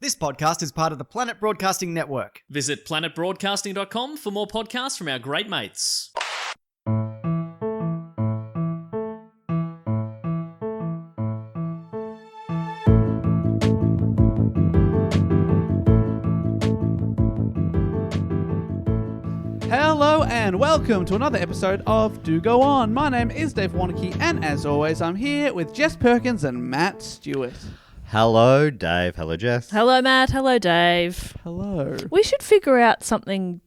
This podcast is part of the Planet Broadcasting Network. Visit planetbroadcasting.com for more podcasts from our great mates. Hello and welcome to another episode of Do Go On. My name is Dave Wanakee, and as always, I'm here with Jess Perkins and Matt Stewart. Hello, Dave. Hello, Jess. Hello, Matt. Hello, Dave. Hello. We should figure out something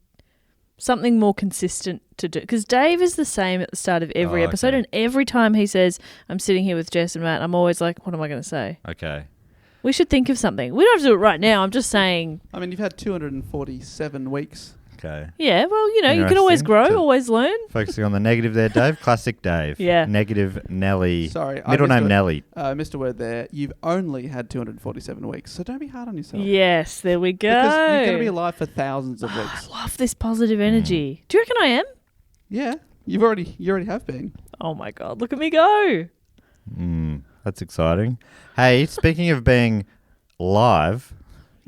more consistent to do, because Dave is the same at the start of every episode, and every time he says, I'm sitting here with Jess and Matt, I'm always like, what am I going to say? Okay. We should think of something. We don't have to do it right now. I'm just saying. I mean, you've had 247 weeks. Okay. Yeah, well, you know, you can always grow, always learn. Focusing on the negative there, Dave. Classic Dave. Yeah. Negative Nelly. Sorry. Middle name Nelly. Missed a word there. You've only had 247 weeks, so don't be hard on yourself. Yes, there we go. Because you're going to be alive for thousands of weeks. I love this positive energy. Do you reckon I am? Yeah. You already have been. Oh, my God. Look at me go. That's exciting. Hey, speaking of being live.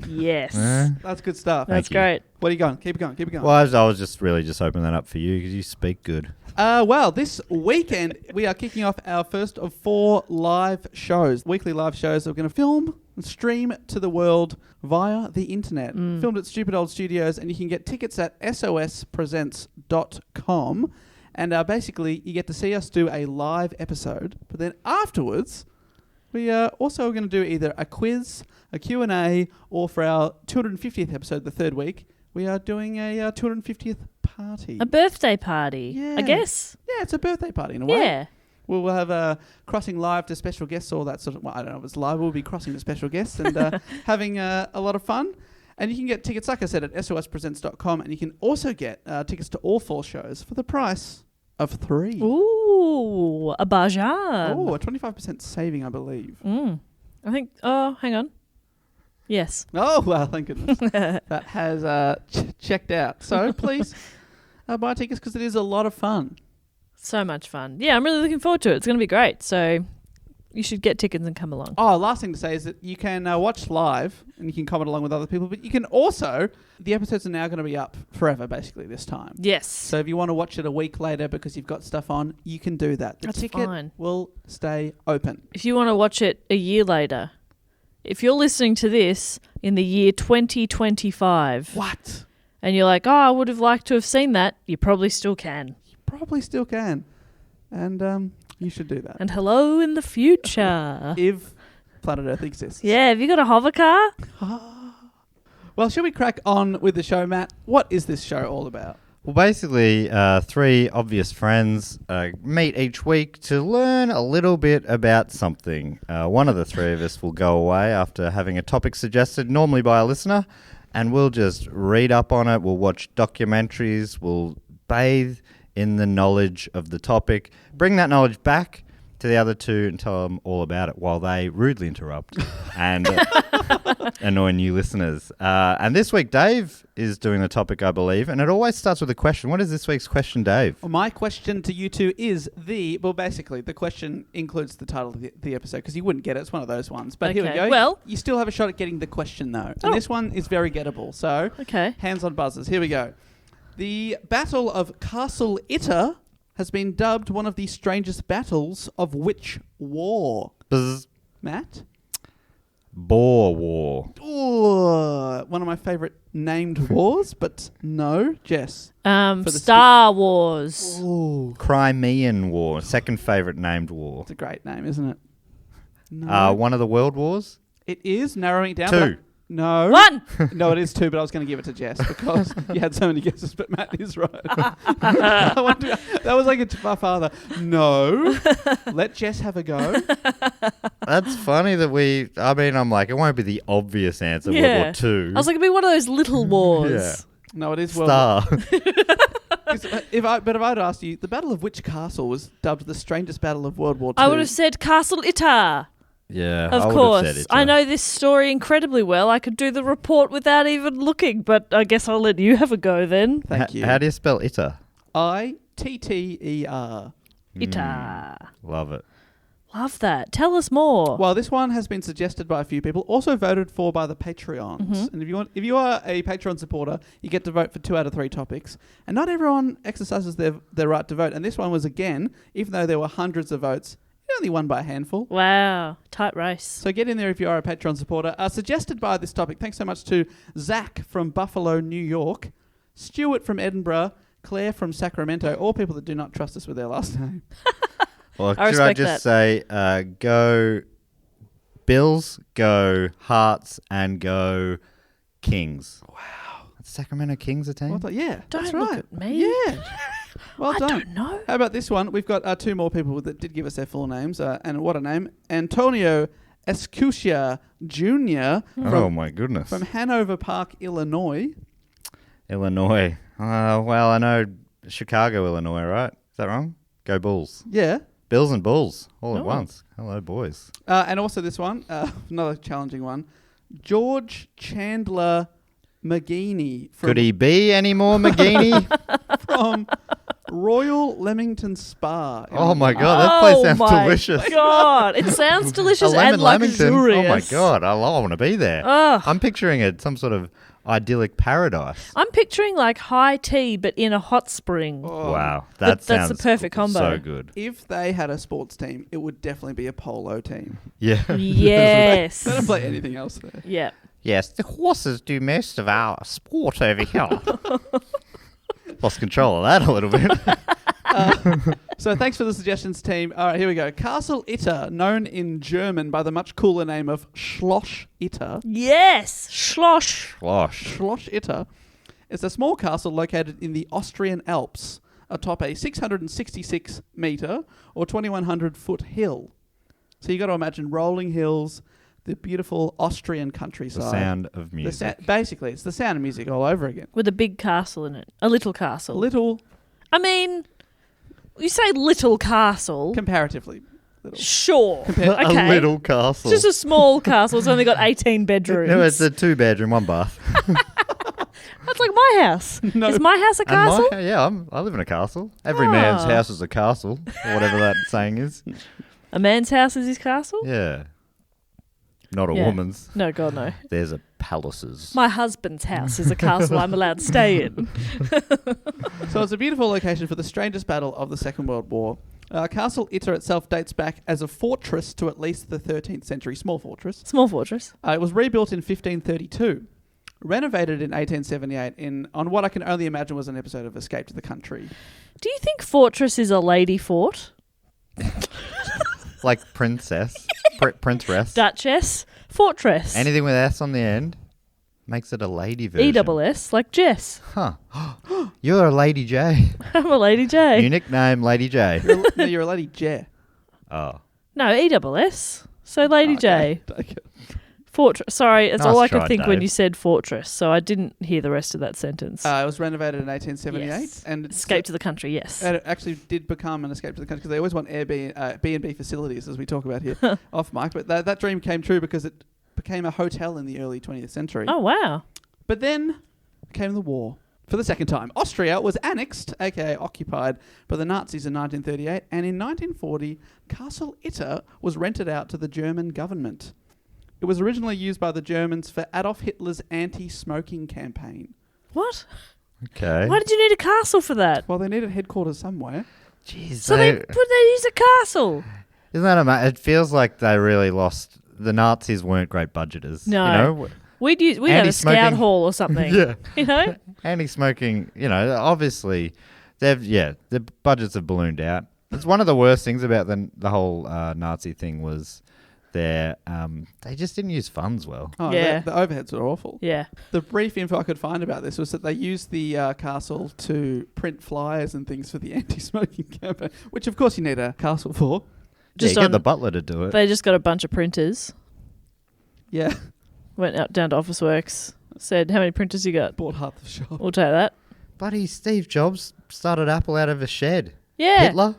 Yes. That's good stuff. That's great. What are you going? Keep it going. Well, I was just opening that up for you because you speak good. Well, this weekend we are kicking off our first of 4 live shows, weekly live shows that we're going to film and stream to the world via the internet. Filmed at Stupid Old Studios, and you can get tickets at sospresents.com. And basically, you get to see us do a live episode, but then afterwards, we are also going to do either a quiz, a Q&A, or for our 250th episode, the third week, we are doing a 250th party. A birthday party, Yeah. I guess. Yeah, it's a birthday party in a way. Yeah. We'll have crossing live to special guests, all that sort of... Well, I don't know if it's live. We'll be crossing to special guests and having a lot of fun. And you can get tickets, like I said, at sospresents.com, and you can also get tickets to all 4 shows for the price of 3. Ooh, a bajan. Oh, a 25% saving, I believe. I think... Oh, hang on. Yes. Oh, well, thank goodness. That has checked out. So please buy tickets because it is a lot of fun. So much fun. Yeah, I'm really looking forward to it. It's going to be great. So you should get tickets and come along. Oh, last thing to say is that you can watch live and you can comment along with other people, but you can also... The episodes are now going to be up forever, basically, this time. Yes. So if you want to watch it a week later because you've got stuff on, you can do that. The That's ticket fine. will stay open. If you want to watch it a year later, if you're listening to this in the year 2025... What? And you're like, oh, I would have liked to have seen that, you probably still can. You probably still can. And you should do that. And hello in the future. If planet Earth exists. Yeah, have you got a hover car? Well, shall we crack on with the show, Matt? What is this show all about? Well, basically, 3 obvious friends meet each week to learn a little bit about something. One of the 3 of us will go away after having a topic suggested, normally by a listener, and we'll just read up on it. We'll watch documentaries. We'll bathe in the knowledge of the topic, bring that knowledge back to the other 2 and tell them all about it while they rudely interrupt and annoy new listeners. And this week, Dave is doing the topic, I believe, and it always starts with a question. What is this week's question, Dave? Well, my question to you 2 is basically, the question includes the title of the episode because you wouldn't get it. It's one of those ones. But here we go. Well, you still have a shot at getting the question, though. And this one is very gettable. So, hands on buzzers. Here we go. The Battle of Castle Itter has been dubbed one of the strangest battles of which war? Buzz. Matt? Boer War. Ooh, one of my favourite named wars, but no. Jess? Star Wars. Ooh. Crimean War. Second favourite named war. It's a great name, isn't it? No. One of the World Wars? It is, narrowing it down. 2. No. 1. No, it is 2, but I was going to give it to Jess because you had so many guesses, but Matt is right. That was like my father. No. Let Jess have a go. That's funny that I'm like, it won't be the obvious answer, World War II. I was like, it'd be one of those little wars. Yeah. No, it is Star. if I'd asked you, the Battle of which castle was dubbed the strangest battle of World War II? I would have said Castle Itter. Yeah, of course. I know this story incredibly well. I could do the report without even looking, but I guess I'll let you have a go then. Thank you. How do you spell Itter? Itter. Itter. Love it. Love that. Tell us more. Well, this one has been suggested by a few people, also voted for by the Patreons. Mm-hmm. And if you are a Patreon supporter, you get to vote for 2 out of 3 topics. And not everyone exercises their right to vote. And this one was, again, even though there were hundreds of votes, it only won by a handful. Wow. Tight race. So get in there if you are a Patreon supporter. Suggested by this topic, thanks so much to Zach from Buffalo, New York, Stewart from Edinburgh, Claire from Sacramento, all people that do not trust us with their last name. Well, I should I respect just that. say, go Bills, go Hearts, and go Kings? Wow. Sacramento Kings a team? Well done. Yeah, Don't that's look right. at me. Yeah. Well I done. don't know. How about this one? We've got 2 more people that did give us their full names, and what a name. Antonio Escutia Jr. Oh, my goodness. from Hanover Park, Illinois. Illinois. Well, I know Chicago, Illinois, right? Is that wrong? Go Bulls. Yeah. Bills and Bulls all at Oh. once. Hello, boys. And also this one, another challenging one. George Chandler McGeaney Could he be any more McGeaney? from Royal Leamington Spa. Oh, my God. That place sounds my delicious. God. It sounds delicious and Lamington. luxurious. Oh, my God. I want to be there. Ugh. I'm picturing it some sort of idyllic paradise. I'm picturing like high tea, but in a hot spring. Oh. Wow. That's That sounds the perfect combo. so good. If they had a sports team, it would definitely be a polo team. Yeah. Yes. They don't play anything else there. Yeah. Yes, the horses do most of our sport over here. Lost control of that a little bit. So thanks for the suggestions, team. All right, here we go. Castle Itter, known in German by the much cooler name of Schloss Itter. Yes. Schloss. Slosh. Schloss Itter is a small castle located in the Austrian Alps atop a 666 metre or 2,100 foot hill. So you got to imagine rolling hills, the beautiful Austrian countryside. The sound of music. Basically, it's the sound of music all over again. With a big castle in it. A little castle. Little, I mean, you say little castle. comparatively little. Sure. Okay. A little castle. It's just a small castle. It's only got 18 bedrooms. No, it's a 2-bedroom, 1 bath. That's like my house. No. Is my house a castle? I live in a castle. Every man's Ah. house is a castle, or whatever that saying is. A man's house is his castle? Yeah. Not a Yeah. woman's. No, God, no. There's a palaces. My husband's house is a castle I'm allowed to stay in. So it's a beautiful location for the strangest battle of the Second World War. Castle Itter itself dates back as a fortress to at least the 13th century, small fortress. Small fortress. It was rebuilt in 1532, renovated in 1878 on what I can only imagine was an episode of Escape to the Country. Do you think fortress is a lady fort? Like princess. Princess. Duchess? Fortress. Anything with S on the end makes it a lady version. ESS, like Jess. Huh. You're a Lady J. I'm a Lady J. Your nickname, Lady J. No, you're a lady J. Oh. No, ESS. So Lady J. Take it. Fortress. Sorry, that's Nice all I try, could think when Dave. you said fortress. So I didn't hear the rest of that sentence. It was renovated in 1878, Yes. and Escape to the country, yes. And it actually did become an escape to the country because they always want B&B facilities, as we talk about here off mic. But that dream came true because it became a hotel in the early 20th century. Oh, wow. But then came the war. For the second time, Austria was annexed, aka occupied, by the Nazis in 1938, and in 1940, Castle Itter was rented out to the German government. It was originally used by the Germans for Adolf Hitler's anti-smoking campaign. What? Okay. Why did you need a castle for that? Well, they needed headquarters somewhere. Jeez. So they use a castle. Isn't that it feels like they really lost. The Nazis weren't great budgeters. No. You know? We'd have a scout Anti-smoking- hall or something. Yeah. You know? Anti-smoking, obviously, the budgets have ballooned out. It's one of the worst things about the whole Nazi thing was they just didn't use funds well. Oh, Yeah. The overheads were awful. Yeah. The brief info I could find about this was that they used the castle to print flyers and things for the anti-smoking campaign, which of course you need a castle for. Just Get on- the butler to do it. They just got a bunch of printers. Yeah, Went out down to Office Works. Said, how many printers you got? bought half the shop. We'll take that. Buddy, Steve Jobs started Apple out of a shed. Yeah. Hitler?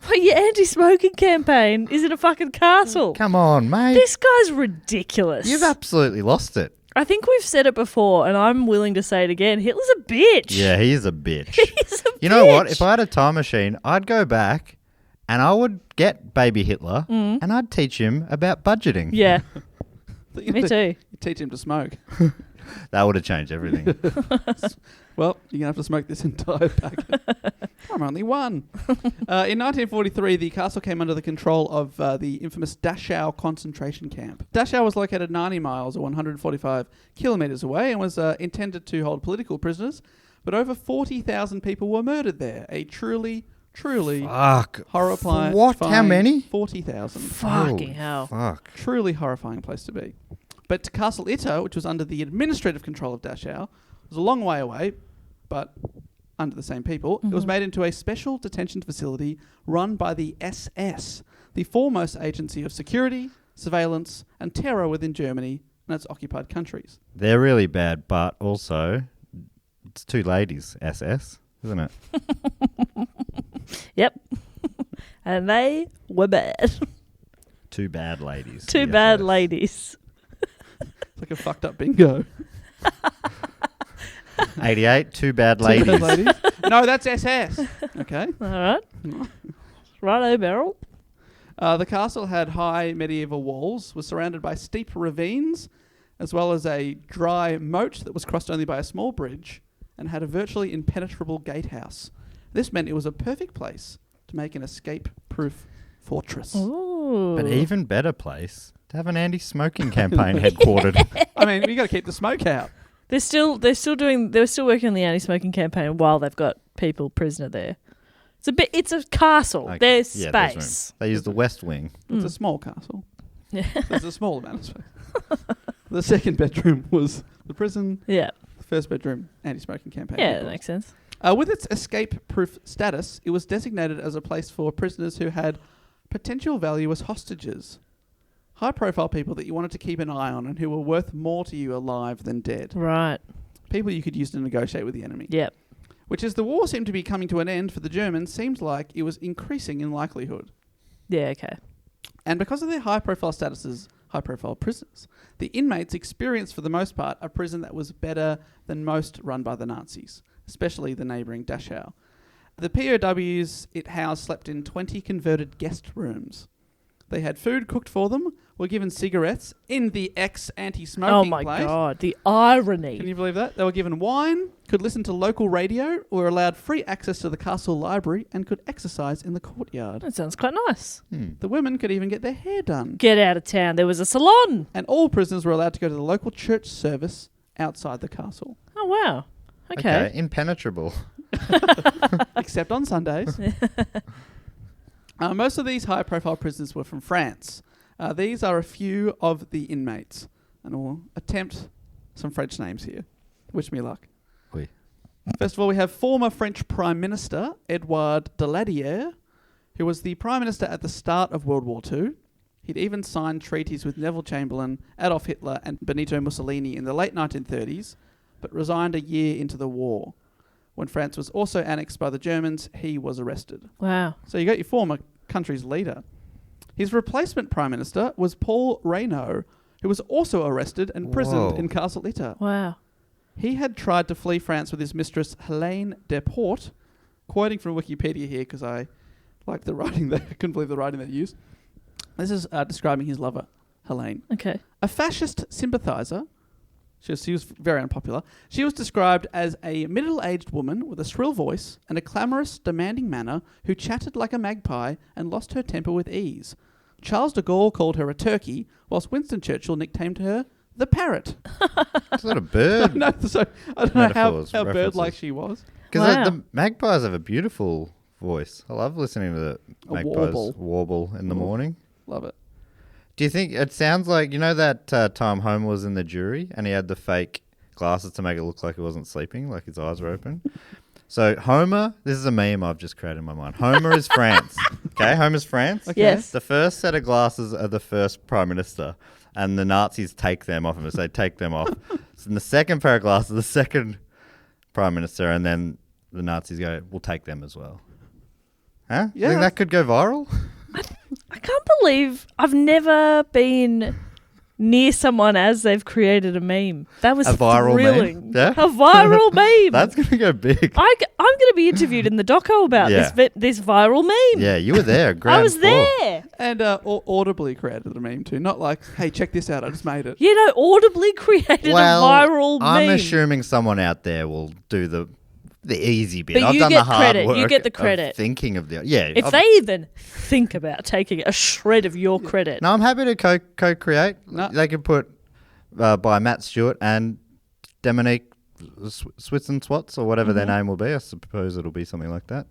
But your anti-smoking campaign is in a fucking castle. Come on, mate. This guy's ridiculous. You've absolutely lost it. I think we've said it before, and I'm willing to say it again. Hitler's a bitch. Yeah, he is a bitch. He's a You know what? bitch. If I had a time machine, I'd go back and I would get baby Hitler and I'd teach him about budgeting. Yeah. Me too. You teach him to smoke. That would have changed everything. Well, you're going to have to smoke this entire packet. I'm only one. In 1943, the castle came under the control of the infamous Dachau concentration camp. Dachau was located 90 miles or 145 kilometres away and was intended to hold political prisoners, but over 40,000 people were murdered there. A truly Fuck. horrifying... What? How many? 40,000. Fucking hell. Fuck. Truly horrifying place to be. But Castle Itter, which was under the administrative control of Dachau, was a long way away, but under the same people. It was made into a special detention facility run by the SS, the foremost agency of security, surveillance, and terror within Germany and its occupied countries. They're really bad, but also it's two ladies, SS, isn't it? Yep. And they were bad. Two bad ladies. Two the bad SS. ladies. It's like a fucked up bingo. 88, two bad Two ladies. bad ladies. No, that's SS. Okay. All right. Righto, Beryl. The castle had high medieval walls, was surrounded by steep ravines, as well as a dry moat that was crossed only by a small bridge, and had a virtually impenetrable gatehouse. This meant it was a perfect place to make an escape-proof fortress. Ooh. But even better place to have an anti-smoking campaign headquartered. I mean, you got to keep the smoke out. They're still working on the anti-smoking campaign while they've got people prisoner there. It's a castle. Okay. There's Yeah, there's space. room. They use the West Wing. It's a small castle. There's a small amount of space. The second bedroom was the prison. Yeah. The first bedroom, anti-smoking campaign. Yeah, that makes sense. With its escape-proof status, it was designated as a place for prisoners who had potential value as hostages. High-profile people that you wanted to keep an eye on and who were worth more to you alive than dead. Right. People you could use to negotiate with the enemy. Yep. Which, as the war seemed to be coming to an end for the Germans, seemed like it was increasing in likelihood. Yeah, okay. And because of their high-profile statuses, high-profile prisoners, the inmates experienced, for the most part, a prison that was better than most run by the Nazis, especially the neighbouring Dachau. The POWs it housed slept in 20 converted guest rooms. They had food cooked for them, were given cigarettes in the ex-anti-smoking Oh my place. God, the irony. Can you believe that? They were given wine, could listen to local radio, were allowed free access to the castle library, and could exercise in the courtyard. That sounds quite nice. The women could even get their hair done. Get out of town. There was a salon. And all prisoners were allowed to go to the local church service outside the castle, Oh, wow. Okay. Impenetrable. except on Sundays. Most of these high-profile prisoners were from France. These are a few of the inmates. And we'll attempt some French names here. Wish me luck. Oui. First of all, we have former French Prime Minister Edouard Daladier, who was the Prime Minister at the start of World War II. He'd even signed treaties with Neville Chamberlain, Adolf Hitler and Benito Mussolini in the late 1930s, but resigned a year into the war. When France was also annexed by the Germans, he was arrested. Wow. So you got your former country's leader. His replacement Prime Minister was Paul Reynaud, who was also arrested and imprisoned Whoa. in Castle Itter. Wow. He had tried to flee France with his mistress Helene Deportes, quoting from Wikipedia here because I like the writing there. I couldn't believe the writing they used. This is describing his lover, Helene. Okay. A fascist sympathiser. She was very unpopular. She was described as a middle-aged woman with a shrill voice and a clamorous, demanding manner who chatted like a magpie and lost her temper with ease. Charles de Gaulle called her a turkey, whilst Winston Churchill nicknamed her the parrot. It's not a bird. No, so I don't know how Metaphors, bird-like references. she was. Because Wow. the magpies have a beautiful voice. I love listening to the A magpies warble. warble in the morning. Love it. Do you think it sounds like, you know that time Homer was in the jury and he had the fake glasses to make it look like he wasn't sleeping, like his eyes were open? So Homer, this is a meme I've just created in my mind. Homer is France. Okay, Homer's France. Okay. Yes. The first set of glasses are the first prime minister, and the Nazis take them off him. So they take them off. So in the second pair of glasses, the second prime minister, and then the Nazis go, we'll take them as well. Huh? You Yeah. think that could go viral? I can't believe I've never been near someone as they've created a meme. That was A viral thrilling. meme? Yeah? A viral meme. That's going to go big. I'm going to be interviewed in the doco about Yeah. this viral meme. Yeah, you were there. I Ground was floor. there. And audibly created the meme too. Not like, hey, check this out, I just made it. You know, audibly created a viral I'm meme. assuming someone out there will do the easy bit. But I've you done get the hard credit. work. You get the of credit. thinking of the If I've- they even think about taking a shred of your credit. No, I'm happy to co-create. No. They could put by Matt Stewart and Dominique Swits and Swats or whatever their name will be. I suppose it'll be something like that.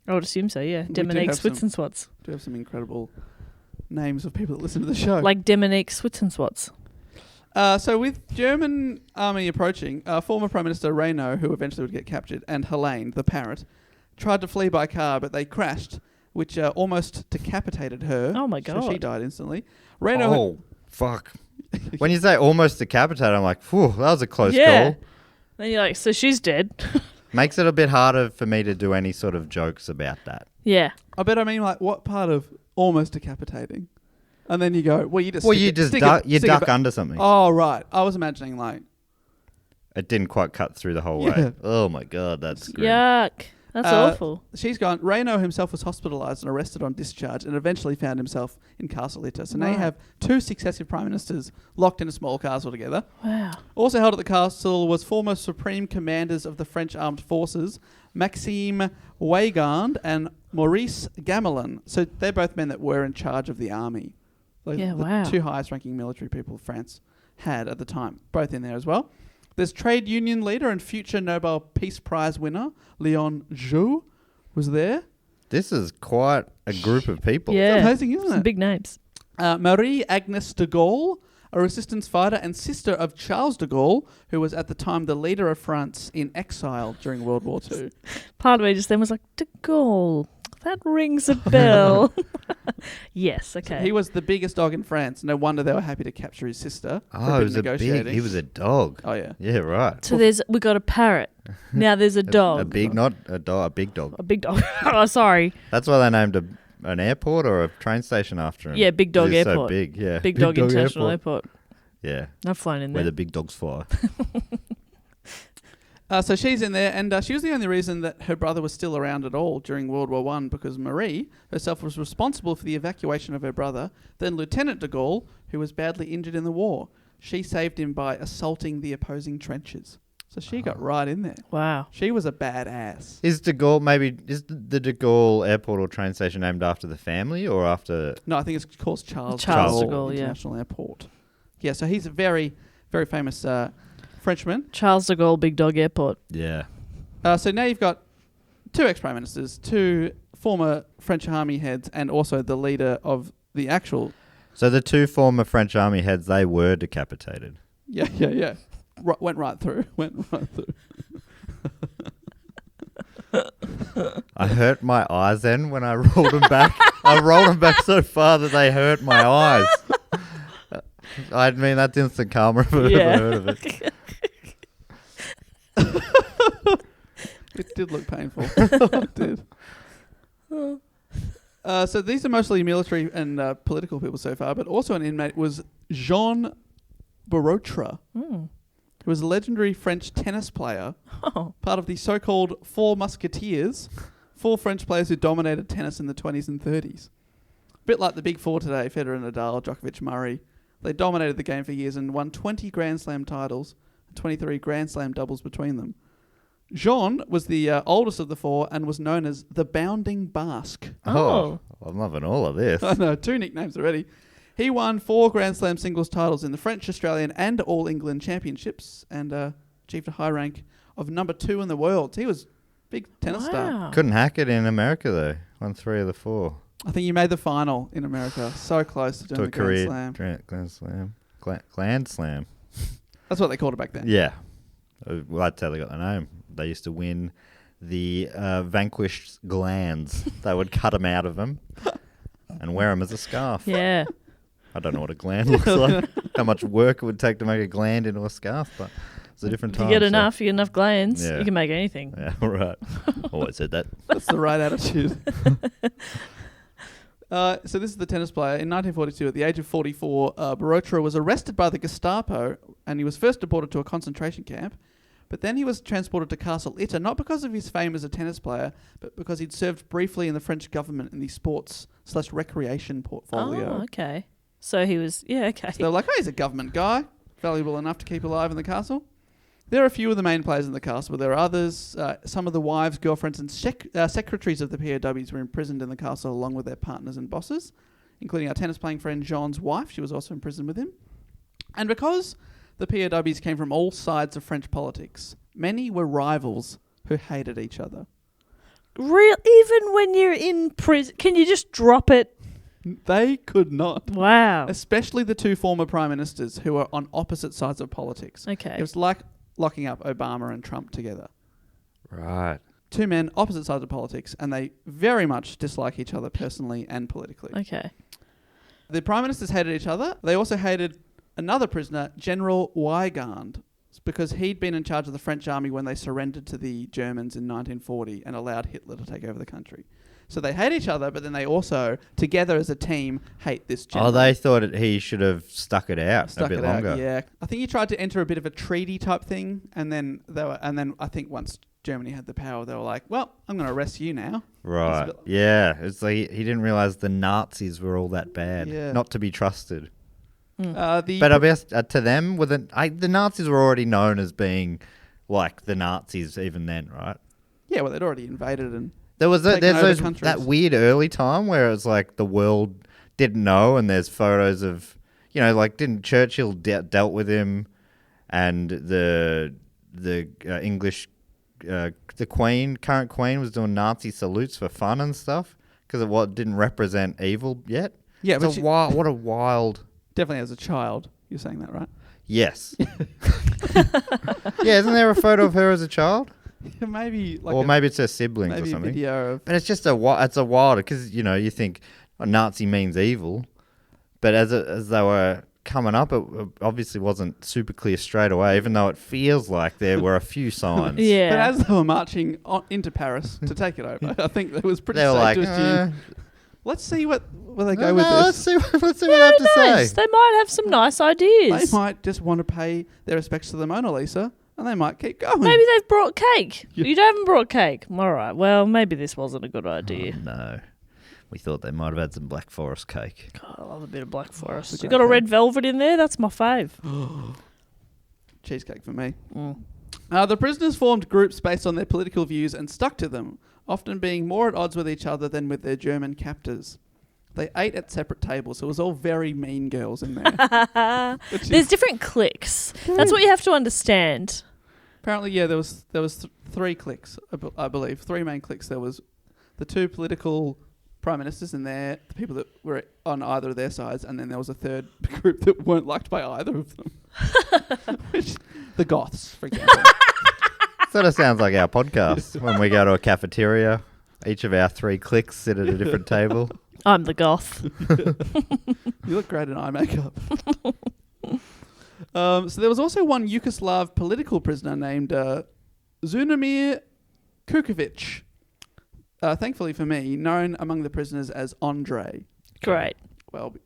I would assume so, yeah. do Dominique have some- Swits and Swats. Do have some incredible names of people that listen to the show. Like Dominique Swits and Swats. So with German army approaching, former Prime Minister Reynaud, who eventually would get captured, and Helene, the parrot, tried to flee by car, but they crashed, which almost decapitated her. Oh my So she God. died instantly. Reynaud Oh, fuck. When you say almost decapitated, I'm like, phew, that was a close Yeah. call. Then you're like, so she's dead. Makes it a bit harder for me to do any sort of jokes about that. Yeah. I bet I mean like what part of almost decapitating? And then you go, well, you just Well, stick you it- just stick duck, it- you stick it duck ba- under something. Oh right, I was imagining like It didn't quite cut through the whole Yeah. way. Oh my God, that's grim. Yuck. That's awful. she's gone. Reynaud himself was hospitalised and arrested on discharge, and eventually found himself in Castle Itter. So now you Right. have two successive prime ministers locked in a small castle together. Wow. Also held at the castle was former supreme commanders of the French armed forces, Maxime Weygand and Maurice Gamelin. So they're both men that were in charge of the army. Like Yeah, the wow. two highest ranking military people France had at the time, both in there as well. There's trade union leader and future Nobel Peace Prize winner Leon Zhou was there. This is quite a group of people. Yeah. It's amazing, isn't Some it? big names. Marie Agnes de Gaulle, a resistance fighter and sister of Charles de Gaulle, who was at the time the leader of France in exile during World War II. Part of me just then was like, De Gaulle. That rings a bell. Yes, okay. He was the biggest dog in France. No wonder they were happy to capture his sister. for Oh, a he bit was of negotiating. he was a dog. Oh yeah. Yeah, right. So we got a parrot. Now there's a dog. A big, not a dog, a big dog. A big dog. Oh, sorry. That's why they named an airport or a train station after him. Yeah, Big Dog 'Cause he's Airport. So big, yeah. Big Dog International Airport. Yeah, I've flown in where there. the big dogs fly. So she's in there, and she was the only reason that her brother was still around at all during World War I, because Marie herself was responsible for the evacuation of her brother, then Lieutenant de Gaulle, who was badly injured in the war. She saved him by assaulting the opposing trenches. So she got right in there. Wow. She was a badass. Is de Gaulle is the de Gaulle airport or train station named after the family or after? No, I think it's called Charles Charles de de Gaulle, yeah. International Airport. Yeah, so he's a very, very famous Frenchman. Charles de Gaulle Big Dog Airport. Yeah. So now you've got two ex-prime ministers, two former French army heads, and also the leader of the actual... So the two former French army heads, they were decapitated. Yeah. Went right through. I hurt my eyes then when I rolled them back. I rolled them back so far that they hurt my eyes. I mean, that's instant karma if I've Yeah. ever heard of it. It did look painful. It did. So these are mostly military and political people so far, but also an inmate was Jean Barotra, who was a legendary French tennis player, Oh. part of the so-called Four Musketeers, four French players who dominated tennis in the 20s and 30s. A bit like the big four today, Federer, Nadal, Djokovic, Murray. They dominated the game for years and won 20 Grand Slam titles, 23 Grand Slam doubles between them. Jean was the oldest of the four and was known as the Bounding Basque. Oh. I'm loving all of this. I know, two nicknames already. He won 4 Grand Slam singles titles in the French, Australian and All England championships and achieved a high rank of number 2 in the world. He was a big tennis star. Wow. Couldn't hack it in America though. Won 3 of the 4. I think he made the final in America. So close to To doing a the Grand career Slam. Grand Slam. Gland Slam. That's what they called it back then. Yeah. Well, that's how they got the name. They used to win the vanquished glands. They would cut them out of them and wear them as a scarf. Yeah. I don't know what a gland looks like, how much work it would take to make a gland into a scarf, but it's a different If time. you get so- enough glands, Yeah. you can make anything. Yeah, all right. Always said that. That's the right attitude. So this is the tennis player. In 1942, at the age of 44, Barotra was arrested by the Gestapo, and he was first deported to a concentration camp. But then he was transported to Castle Itter, not because of his fame as a tennis player, but because he'd served briefly in the French government in the sports/recreation portfolio. Oh, okay. So he was, okay. So they're like, oh, he's a government guy, valuable enough to keep alive in the castle. There are a few of the main players in the castle, but there are others. Some of the wives, girlfriends, and secretaries of the POWs were imprisoned in the castle along with their partners and bosses, including our tennis-playing friend Jean's wife. She was also imprisoned with him. And because the POWs came from all sides of French politics, many were rivals who hated each other. Even when you're in prison, can you just drop it? They could not. Wow. Especially the two former prime ministers who were on opposite sides of politics. Okay. It was like locking up Obama and Trump together. Right. Two men, opposite sides of politics, and they very much dislike each other personally and politically. Okay. The prime ministers hated each other. They also hated another prisoner, General Weigand, because he'd been in charge of the French army when they surrendered to the Germans in 1940 and allowed Hitler to take over the country. So they hate each other, but then they also, together as a team, hate this general. Oh, they thought he should have stuck it out a bit longer. Yeah, I think he tried to enter a bit of a treaty type thing, and then I think once Germany had the power, they were like, "Well, I'm going to arrest you now." Right. Yeah. It's like he didn't realize the Nazis were all that bad, not to be trusted. But I guess to them, the Nazis were already known as being like the Nazis even then, right? Yeah, well, they'd already invaded and there's countries. That weird early time where it was like the world didn't know, and there's photos of, like didn't Churchill dealt with him, and the English the current Queen was doing Nazi salutes for fun and stuff because it didn't represent evil yet. Yeah, but what a wild. Definitely as a child, you're saying that, right? Yes. Yeah, isn't there a photo of her as a child? Maybe, or maybe it's her siblings or something. A video of. But it's just it's a wild because you think a Nazi means evil, but as they were coming up, it obviously wasn't super clear straight away. Even though it feels like there were a few signs. Yeah. But as they were marching into Paris to take it over, I think it was pretty they were safe like, to assume. Let's see where they go with this. Let's see what they have to say. They might have some nice ideas. They might just want to pay their respects to the Mona Lisa, and they might keep going. Maybe they've brought cake. You haven't brought cake. All right. Well, maybe this wasn't a good idea. Oh, no. We thought they might have had some Black Forest cake. God, I love a bit of Black Forest. You You got a red velvet in there? That's my fave. Cheesecake for me. The prisoners formed groups based on their political views and stuck to them, often being more at odds with each other than with their German captors. They ate at separate tables, so it was all very mean girls in there. There's different cliques. That's what you have to understand. Apparently, yeah, there was three cliques, I believe. Three main cliques. There was the two political prime ministers and the people that were on either of their sides, and then there was a third group that weren't liked by either of them. The Goths, for example. Sort of sounds like our podcast. When we go to a cafeteria, each of our three cliques sit at a different table. I'm the goth. You look great in eye makeup. So there was also one Yugoslav political prisoner named Zunimir Kukovic. Thankfully for me, known among the prisoners as Andre. Great. Well,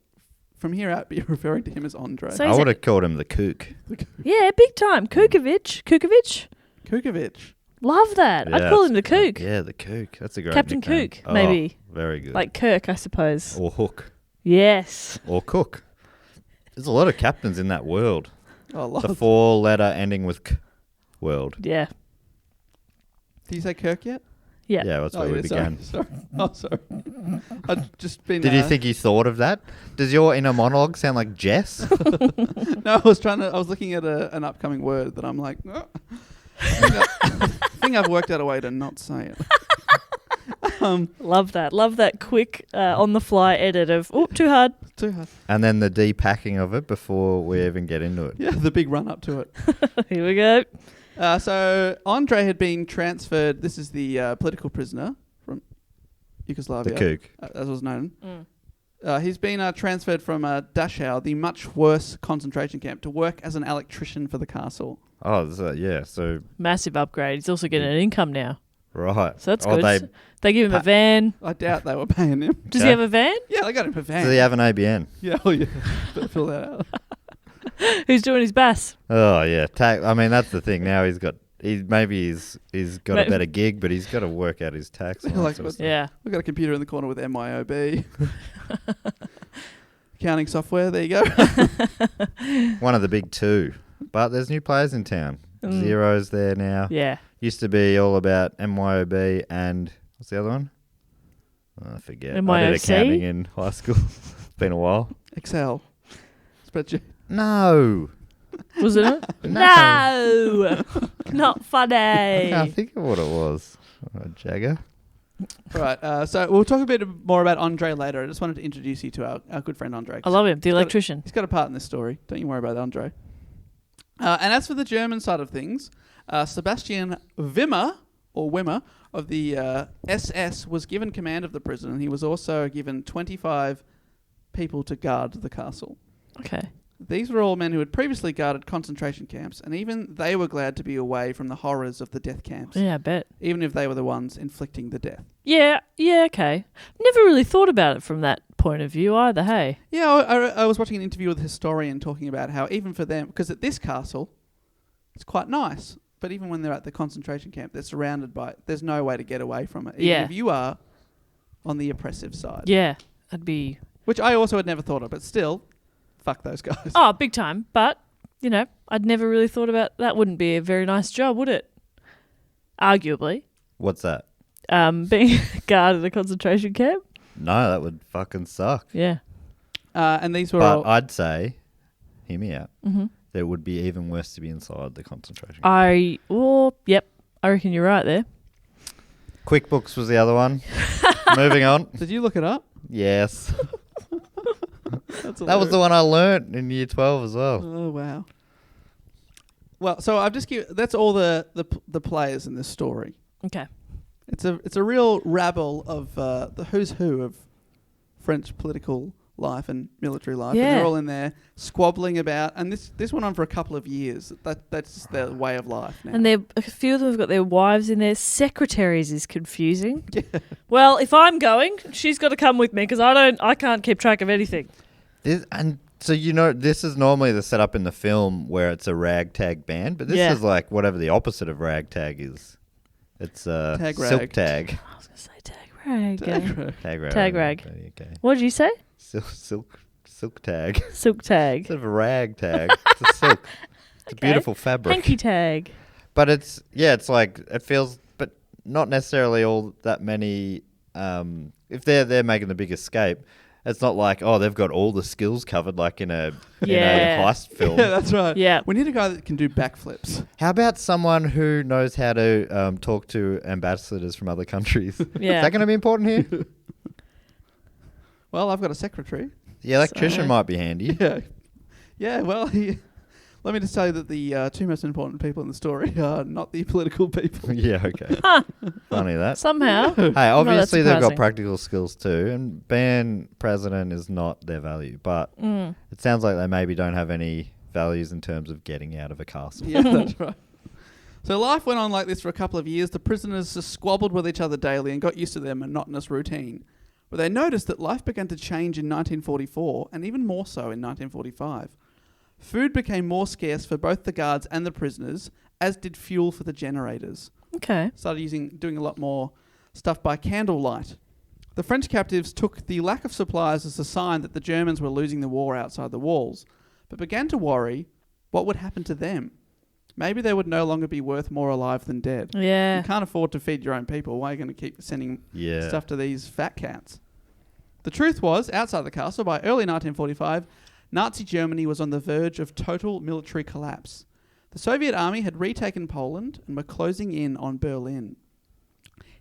from here out, be referring to him as Andre. So I would have called him the Kook. Yeah, big time. Kukovic. Kukovic. Love that. Yeah, I'd call him the Kook. Yeah, the Kook. That's a great Captain nickname. Kook, maybe. Very good. Like Kirk, I suppose. Or Hook. Yes. Or Cook. There's a lot of captains in that world. Oh, The 4-letter ending with K world. Yeah. Did you say Kirk yet? Yeah. Yeah, that's where we began. Sorry. Oh, sorry. I'd just been... Did you think you thought of that? Does your inner monologue sound like Jess? No, I was looking at an upcoming word that I'm like... Oh. I think I've worked out a way to not say it. Love that quick on-the-fly edit of, too hard. Too hard. And then the depacking of it before we even get into it. Yeah, the big run-up to it. Here we go. So Andre had been transferred. This is the political prisoner from Yugoslavia. The Kook. As was known. He's been transferred from Dachau, the much worse concentration camp, to work as an electrician for the castle. Oh, so Massive upgrade. He's also getting an income now. Right. So that's Or good. They give him a van. I doubt they were paying him. Does he have a van? Yeah, they got him a van. Do they have an ABN? Yeah, oh yeah. Better fill that out. Who's doing his bass? Oh yeah, I mean that's the thing. Now he's got a better gig, but he's got to work out his tax. And all that sort of stuff. Yeah. We've got a computer in the corner with MYOB. Accounting software, there you go. One of the big two. But there's new players in town. Zero's there now. Yeah. Used to be all about MYOB and what's the other one? Oh, I forget. I MYOC? did accounting in high school. It's been a while. Excel. Spreadsheet. No. Was it? No. Not funny. I can't think of what it was. Jagger. All right, so we'll talk a bit more about Andre later. I just wanted to introduce you to our good friend Andre. I love him, the electrician. He's got a part in this story. Don't you worry about Andre. And as for the German side of things, Sebastian Wimmer of the SS was given command of the prison, and he was also given 25 people to guard the castle. Okay. These were all men who had previously guarded concentration camps, and even they were glad to be away from the horrors of the death camps, Yeah, I bet. even if they were the ones inflicting the death. Yeah, okay. Never really thought about it from that point of view either, hey? Yeah, I was watching an interview with a historian talking about how even for them, because at this castle, it's quite nice, but even when they're at the concentration camp, they're surrounded by, there's no way to get away from it, even if you are on the oppressive side. Yeah, that'd be... Which I also had never thought of, but still, fuck those guys. Oh, big time. But, I'd never really thought about... That wouldn't be a very nice job, would it? Arguably. What's that? Being a guard at a concentration camp? No, that would fucking suck. Yeah. And these were But all... I'd say, hear me out, that it would be even worse to be inside the concentration camp. Yep. I reckon you're right there. QuickBooks was the other one. Moving on. Did you look it up? Yes. That's That was the one I learnt in year 12 as well. Oh, wow. Well, so I've just that's all the players in this story. Okay. It's a real rabble of the who's who of French political life and military life. Yeah. And they're all in there squabbling about, and this went on for a couple of years. That's just their way of life now. And a few of them have got their wives in there. Secretaries is confusing. Yeah. Well, if I'm going, she's got to come with me because I can't keep track of anything. So this is normally the setup in the film where it's a ragtag band, but this is like whatever the opposite of ragtag is. It's Tag silk rag. tag. I was going to say tag rag. Tag rag. Tag rag. Okay. What did you say? Silk tag. Silk tag. Instead of a rag tag, it's a silk. It's a beautiful fabric. Hanky tag. But it's like it feels, but not necessarily all that many. If they're making the big escape, it's not like they've got all the skills covered like in a heist film. Yeah, that's right. Yeah. We need a guy that can do backflips. How about someone who knows how to talk to ambassadors from other countries? Yeah. Is that going to be important here? Well, I've got a secretary. The electrician might be handy. Yeah. Yeah, well, let me just tell you that the two most important people in the story are not the political people. Yeah, okay. Funny that. Somehow. Hey, obviously they've got surprising. practical skills too, and being president is not their value, but it sounds like they maybe don't have any values in terms of getting out of a castle. Yeah, that's right. So life went on like this for a couple of years. The prisoners just squabbled with each other daily and got used to their monotonous routine. But they noticed that life began to change in 1944, and even more so in 1945. Food became more scarce for both the guards and the prisoners, as did fuel for the generators. Okay. Started doing a lot more stuff by candlelight. The French captives took the lack of supplies as a sign that the Germans were losing the war outside the walls, but began to worry what would happen to them. Maybe they would no longer be worth more alive than dead. Yeah. You can't afford to feed your own people. Why are you going to keep sending stuff to these fat cats? The truth was, outside the castle, by early 1945, Nazi Germany was on the verge of total military collapse. The Soviet army had retaken Poland and were closing in on Berlin.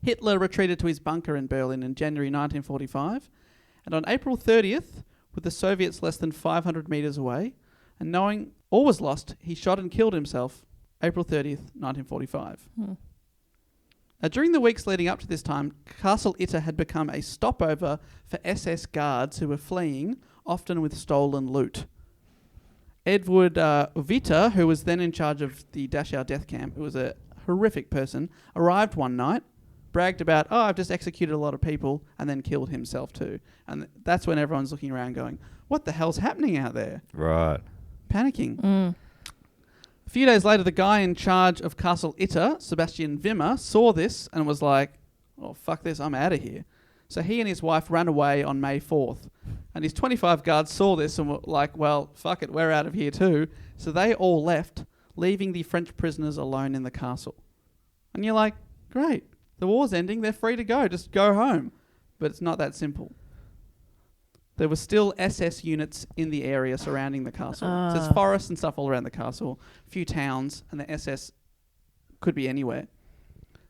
Hitler retreated to his bunker in Berlin in January 1945, and on April 30th, with the Soviets less than 500 metres away, and knowing all was lost, he shot and killed himself April 30th, 1945. During the weeks leading up to this time, Castle Itter had become a stopover for SS guards who were fleeing, often with stolen loot. Edward Witter, who was then in charge of the Dachau death camp, who was a horrific person, arrived one night, bragged about, oh, I've just executed a lot of people, and then killed himself too. And that's when everyone's looking around going, what the hell's happening out there? Right. Panicking. A few days later, the guy in charge of Castle Itter, Sebastian Wimmer, saw this and was like, oh, fuck this, I'm out of here. So he and his wife ran away on May 4th. And his 25 guards saw this and were like, well, fuck it, we're out of here too. So they all left, leaving the French prisoners alone in the castle. And you're like, great, the war's ending, they're free to go, just go home. But it's not that simple. There were still SS units in the area surrounding the castle. So there's forests and stuff all around the castle, a few towns, and the SS could be anywhere.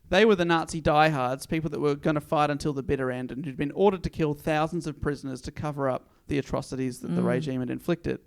They were the Nazi diehards, people that were going to fight until the bitter end and who'd been ordered to kill thousands of prisoners to cover up the atrocities that the regime had inflicted.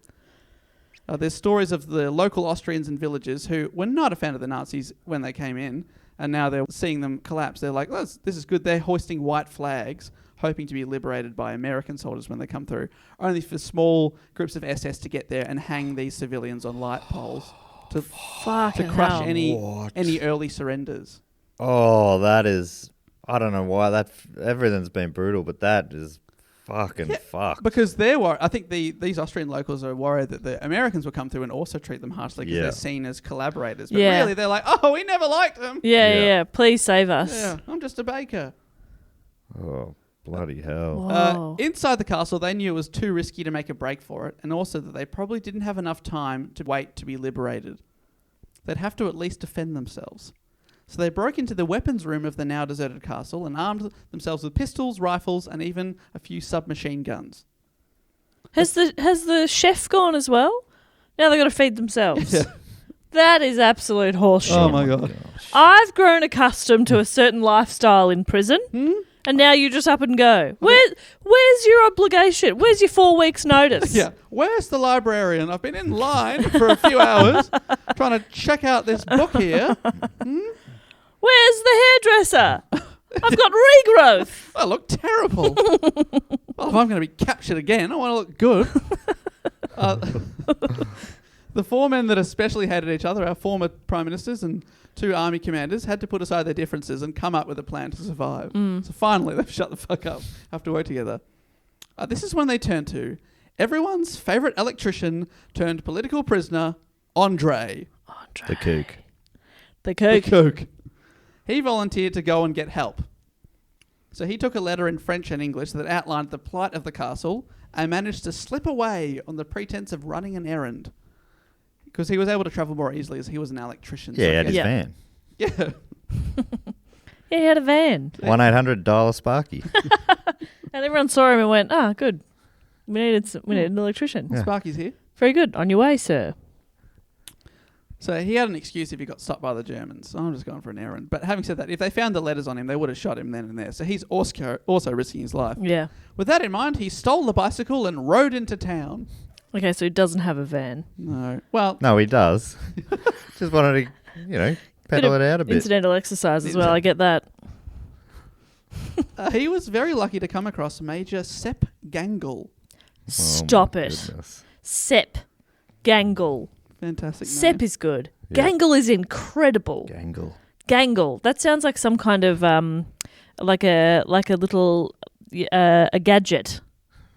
There's stories of the local Austrians and villagers who were not a fan of the Nazis when they came in, and now they're seeing them collapse. They're like, this is good. They're hoisting white flags, hoping to be liberated by American soldiers when they come through, only for small groups of SS to get there and hang these civilians on light poles to crush any early surrenders. Oh, that is... I don't know why everything's been brutal, but that is fucking fucked. Because I think these Austrian locals are worried that the Americans will come through and also treat them harshly because they're seen as collaborators. But really, they're like, oh, we never liked them. Yeah. Please save us. Yeah, I'm just a baker. Oh, bloody hell. Inside the castle, they knew it was too risky to make a break for it, and also that they probably didn't have enough time to wait to be liberated. They'd have to at least defend themselves. So they broke into the weapons room of the now deserted castle and armed themselves with pistols, rifles, and even a few submachine guns. Has the chef gone as well? Now they've got to feed themselves. Yeah. That is absolute horseshit. Oh my God. I've grown accustomed to a certain lifestyle in prison, and now you just up and go. Where's your obligation? Where's your 4 weeks notice? Yeah. Where's the librarian? I've been in line for a few hours trying to check out this book here. Where's the hairdresser? I've got regrowth. I look terrible. Well, if I'm going to be captured again, I want to look good. The 4 men that especially hated each other, our former prime ministers and 2 army commanders, had to put aside their differences and come up with a plan to survive. So finally, they've shut the fuck up, have to work together. This is when they turn to everyone's favourite electrician turned political prisoner, Andre. The kook. He volunteered to go and get help. So he took a letter in French and English that outlined the plight of the castle and managed to slip away on the pretense of running an errand. Because he was able to travel more easily as he was an electrician. Yeah, he had his van. Yeah. He had a van. 1-800 dial a Sparky. And everyone saw him and went, good. We needed an electrician. Yeah. Sparky's here. Very good. On your way, sir. So he had an excuse if he got stopped by the Germans. I'm just going for an errand. But having said that, if they found the letters on him, they would have shot him then and there. So he's also risking his life. Yeah. With that in mind, he stole the bicycle and rode into town. Okay, so he doesn't have a van. No. Well... No, he does. Just wanted to, pedal it out a bit. Incidental exercise as well, I get that. He was very lucky to come across Major Sepp Gangl. Stop it. Goodness. Sepp Gangl. Fantastic name. Sepp is good. Yeah. Gangl is incredible. Gangl. That sounds like some kind of like a little a gadget,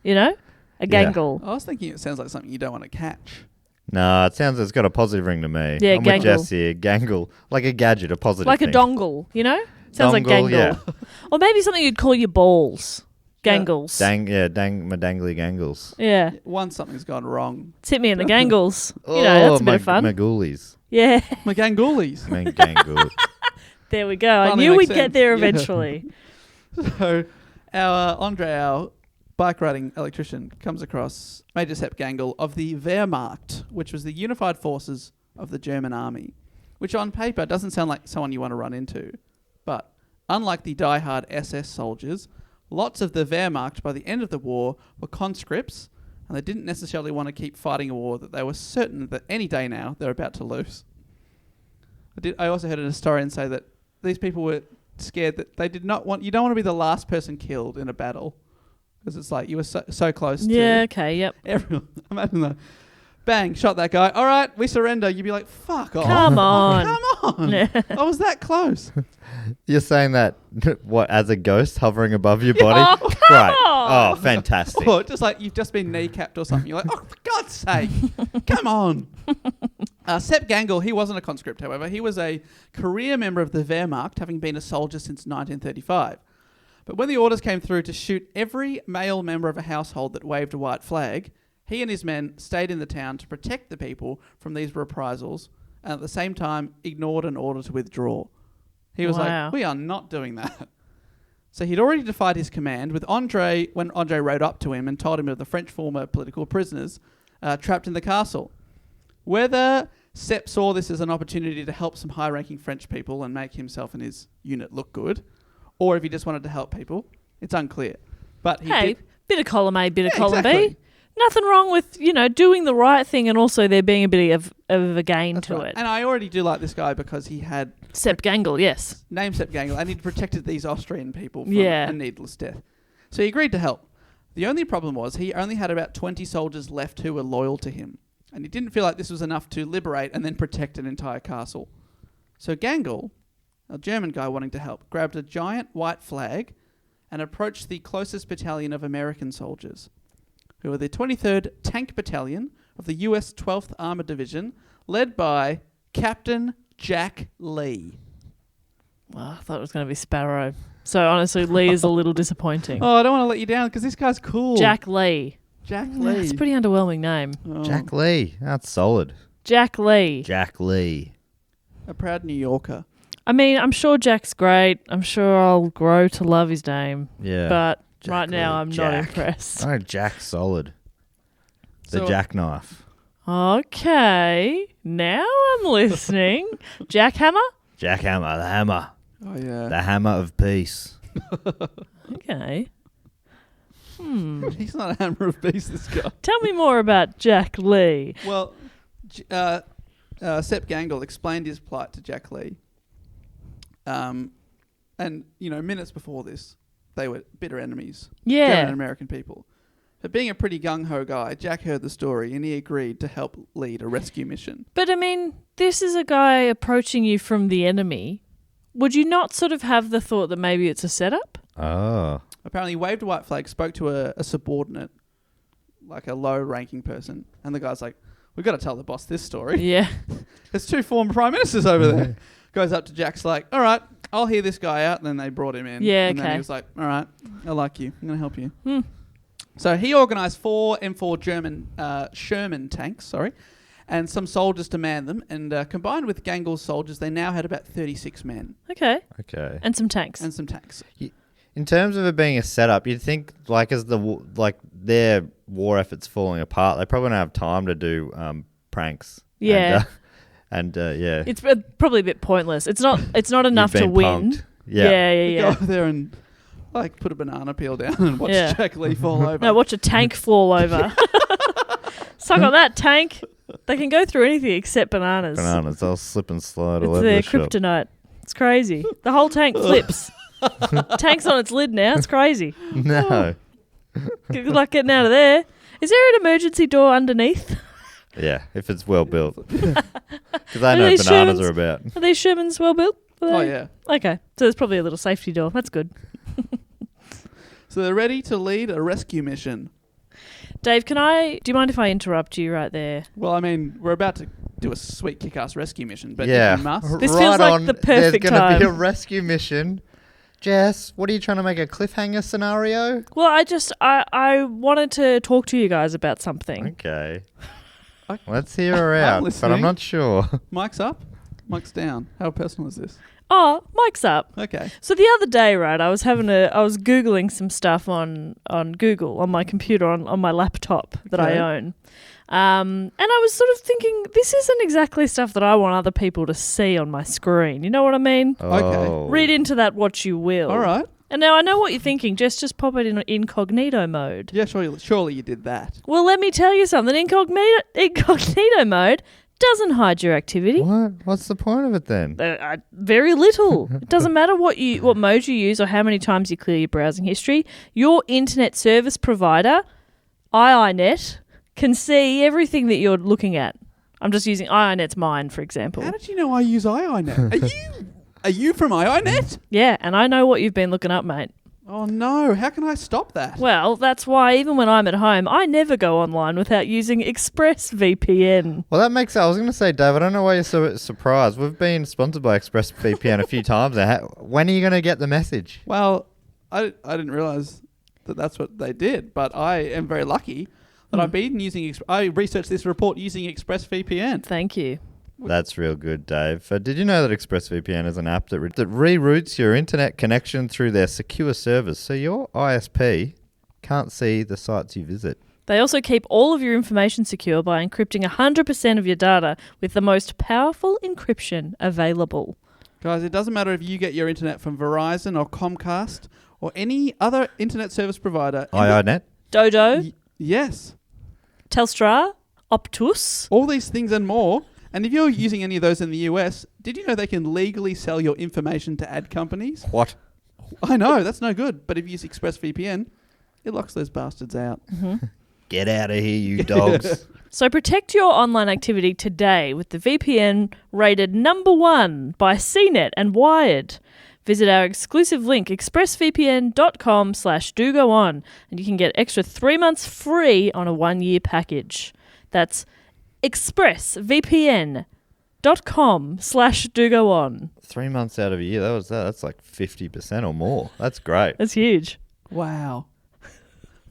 a gangle. I was thinking it sounds like something you don't want to catch. No, it's got a positive ring to me. Yeah, I'm with Jess here. Gangle, like a gadget, a positive like thing. A dongle, Sounds like gangle. Yeah. Or maybe something you'd call your balls. Gangles. My dangly gangles. Yeah. Once something's gone wrong. It's hit me in the gangles. That's a bit of fun. My ghoulies. Yeah. My gangoolies. There we go. I knew we'd get there eventually. So our bike riding electrician comes across Major Sepp Gangl of the Wehrmacht, which was the unified forces of the German army, which on paper doesn't sound like someone you want to run into. But unlike the die-hard SS soldiers, lots of the Wehrmacht by the end of the war were conscripts, and they didn't necessarily want to keep fighting a war that they were certain that any day now they're about to lose. I also heard an historian say that these people were scared that they did not want... You don't want to be the last person killed in a battle, because it's like you were so close to... Yeah, okay, yep. Everyone. Imagine that. Bang, shot that guy. All right, we surrender. You'd be like, fuck off. Come on. Come on. Yeah. I was that close. You're saying that what as a ghost hovering above your body? Oh, come Great. on. Oh, fantastic. Or just like you've just been kneecapped or something. You're like, oh, for God's sake, come on. Sepp Gangl, he wasn't a conscript, however. He was a career member of the Wehrmacht, having been a soldier since 1935. But when the orders came through to shoot every male member of a household that waved a white flag, he and his men stayed in the town to protect the people from these reprisals and at the same time ignored an order to withdraw. He was Wow. like, we are not doing that. So he'd already defied his command with Andre, when Andre rode up to him and told him of the French former political prisoners trapped in the castle. Whether Sepp saw this as an opportunity to help some high-ranking French people and make himself and his unit look good, or if he just wanted to help people, it's unclear. But he Hey, did... bit of column A, bit of Yeah, column exactly. B. Nothing wrong with, doing the right thing and also there being a bit of a gain That's to right. it. And I already do like this guy because he had Sepp Gangl, yes. named Sepp Gangl and he'd protected these Austrian people from Yeah. a needless death. So he agreed to help. The only problem was he only had about 20 soldiers left who were loyal to him. And he didn't feel like this was enough to liberate and then protect an entire castle. So Gangl, a German guy wanting to help, grabbed a giant white flag and approached the closest battalion of American soldiers, who were the 23rd Tank Battalion of the US 12th Armored Division, led by Captain Jack Lee. Well, I thought it was going to be Sparrow. So honestly, Lee is a little disappointing. Oh, I don't want to let you down because this guy's cool. Jack Lee. Jack Yeah, Lee. it's a pretty underwhelming name. Oh, Jack Lee. That's solid. Jack Lee. Jack Lee. a proud New Yorker. I mean, I'm sure Jack's great. I'm sure I'll grow to love his name. Yeah. But Jack right now, Lee. I'm not Jack. impressed. Oh, Jack's solid. The So- jackknife. Okay. Now I'm listening. Jackhammer? Jackhammer, the hammer. Oh, yeah. The hammer of peace. Okay. He's not a hammer of peace, this guy. Tell me more about Jack Lee. Well, Sepp Gangl explained his plight to Jack Lee. And, minutes before this, they were bitter enemies. German and Yeah. American people. But being a pretty gung-ho guy, Jack heard the story and he agreed to help lead a rescue mission. But I mean, this is a guy approaching you from the enemy. Would you not sort of have the thought that maybe it's a setup? Oh. Apparently, he waved a white flag, spoke to a subordinate, like a low-ranking person, and the guy's like, we've got to tell the boss this story. Yeah. There's two former prime ministers over there. Goes up to Jack's like, all right, I'll hear this guy out. And then they brought him in. Yeah, And then okay. he was like, all right, I like you. I'm going to help you. Hmm. So he organised 4 M4 German Sherman tanks, and some soldiers to man them. And combined with Gangl's soldiers, they now had about 36 men Okay. Okay. And some tanks. and some tanks. In terms of it being a setup, you'd think as their war efforts falling apart, they probably don't have time to do pranks. Yeah. Yeah. It's probably a bit pointless. It's not enough You've to been win. punked. Yeah. Yeah. Go over there and put a banana peel down and watch Yeah. Jack Lee fall over. No, watch a tank fall over. Suck on that, tank. They can go through anything except bananas. Bananas, they'll slip and slide all It's over their the shop. kryptonite. It's crazy. The whole tank flips. Tank's on its lid now. It's crazy. No. Good luck getting out of there. Is there an emergency door underneath? Yeah, if it's well built. Because I know these bananas Shermans- are about. Are these Shermans well built? Oh, yeah. Okay. So there's probably a little safety door. That's good. So they're ready to lead a rescue mission. Dave, do you mind if I interrupt you right there? Well, I mean, we're about to do a sweet kick-ass rescue mission, but Yeah. if you must... This feels like the perfect There's going to be a time. rescue mission. Jess, what are you trying to make a cliffhanger scenario? Well, I wanted to talk to you guys about something. Okay. I- Let's hear her out, but listening. I'm not sure. Mike's up, Mike's down. How personal is this? Oh, mic's up. Okay. So the other day, right, I was Googling some stuff on Google, on my computer, on my laptop that I Okay. own. And I was sort of thinking, this isn't exactly stuff that I want other people to see on my screen. You know what I mean? Oh. Read into that what you will. All right. And now I know what you're thinking. Just pop it in incognito mode. Yeah, surely you did that. Well, let me tell you something. Incognito mode doesn't hide your activity. What? What's the point of it then? Very little. It doesn't matter what mode you use or how many times you clear your browsing history. Your internet service provider, IINet, can see everything that you're looking at. I'm just using IINet's Mine, for example. How did you know I use IINet? Are you Are you from IONET? Yeah, and I know what you've been looking up, mate. Oh no, how can I stop that? Well, that's why even when I'm at home, I never go online without using ExpressVPN. Well, that makes sense. I was going to say, Dave, I don't know why you're so surprised. We've been sponsored by ExpressVPN a few times now. When are you going to get the message? Well, I didn't realise that that's what they did, but I am very lucky that I've been using... I researched this report using ExpressVPN. Thank you. That's real good, Dave. Did you know that ExpressVPN is an app that reroutes your internet connection through their secure servers so your ISP can't see the sites you visit? They also keep all of your information secure by encrypting 100% of your data with the most powerful encryption available. Guys, it doesn't matter if you get your internet from Verizon or Comcast or any other internet service provider. IONET? Dodo, Yes. Telstra, Optus. All these things and more. And if you're using any of those in the US, did you know they can legally sell your information to ad companies? What? I know, that's no good. But if you use ExpressVPN, it locks those bastards out. Get out of here, you dogs. So protect your online activity today with the VPN rated #1 by CNET and Wired. Visit our exclusive link, expressvpn.com/dogoon, and you can get extra 3 months free on a 1-year package. That's expressvpn.com/dogoon. 3 months out of a year, that's like 50% or more. That's great. That's huge. Wow.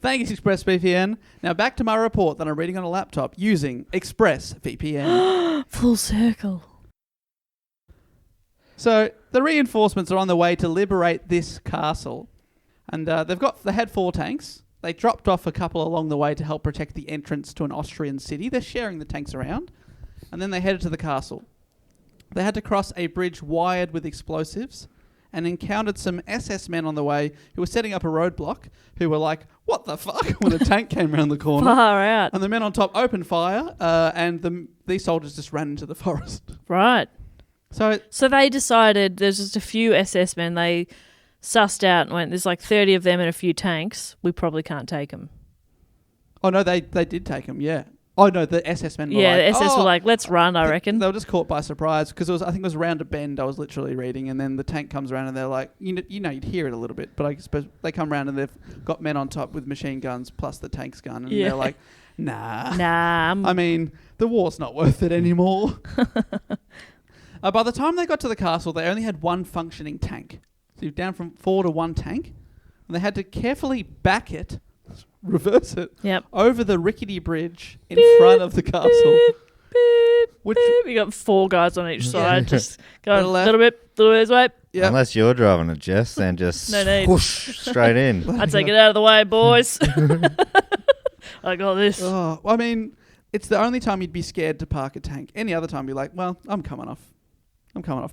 Thank you, ExpressVPN. Now back to my report that I'm reading on a laptop using ExpressVPN. Full circle. So the reinforcements are on the way to liberate this castle. And they had 4 tanks. They dropped off a couple along the way to help protect the entrance to an Austrian city. They're sharing the tanks around. And then they headed to the castle. They had to cross a bridge wired with explosives and encountered some SS men on the way who were setting up a roadblock who were like, what the fuck? When a tank came around the corner. Far out. And the men on top opened fire and these soldiers just ran into the forest. Right. So they decided there's just a few SS men. They sussed out and went, there's like 30 of them and a few tanks. We probably can't take them. Oh, no, they did take them, yeah. Oh, no, the SS men were Yeah, like... the SS were like, let's run, I reckon. They were just caught by surprise because I think it was around a bend I was literally reading, and then the tank comes around and they're like... You know, you'd hear it a little bit, but I suppose they come around and they've got men on top with machine guns plus the tank's gun, and they're like, nah. I mean, the war's not worth it anymore. By the time they got to the castle, they only had 1 functioning tank. So you're down from 4 to 1 tank, and they had to carefully back it, reverse it, over the rickety bridge in front of the castle. Which you got 4 guys on each side, just going a little bit this way. Yep. Unless you're driving it, Jess, then just whoosh straight in. I'd say get out of the way, boys. I got this. Oh, I mean, it's the only time you'd be scared to park a tank. Any other time, you'd be like, well, I'm coming off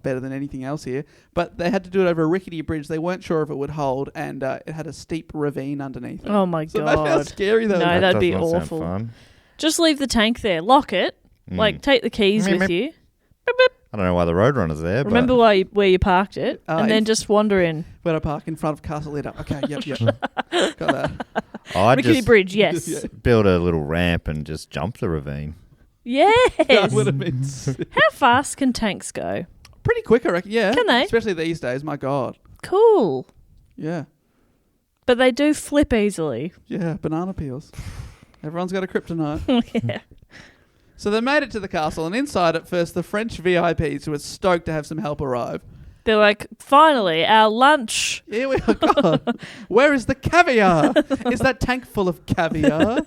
better than anything else here. But they had to do it over a rickety bridge. They weren't sure if it would hold, and it had a steep ravine underneath it. Oh my God. Imagine how scary that was. No, that'd be does not sound awful. fun. Just leave the tank there. Lock it. Like, take the keys with you. Beep, beep. I don't know why the Roadrunner's there. Remember where you parked it, and then just wander in. Where I park in front of Castle Itter. Okay, yep. Got that. I'd Rickety just bridge, yes. build a little ramp and just jump the ravine. Yes. That would have been sick. How fast can tanks go? Pretty quick, I reckon. Yeah. Can they? Especially these days. My God. Cool. Yeah. But they do flip easily. Yeah, banana peels. Everyone's got a kryptonite. Yeah. So they made it to the castle, and inside at first, the French VIPs who were stoked to have some help arrive. They're like, finally, our lunch. Here we are. God, where is the caviar? Is that tank full of caviar?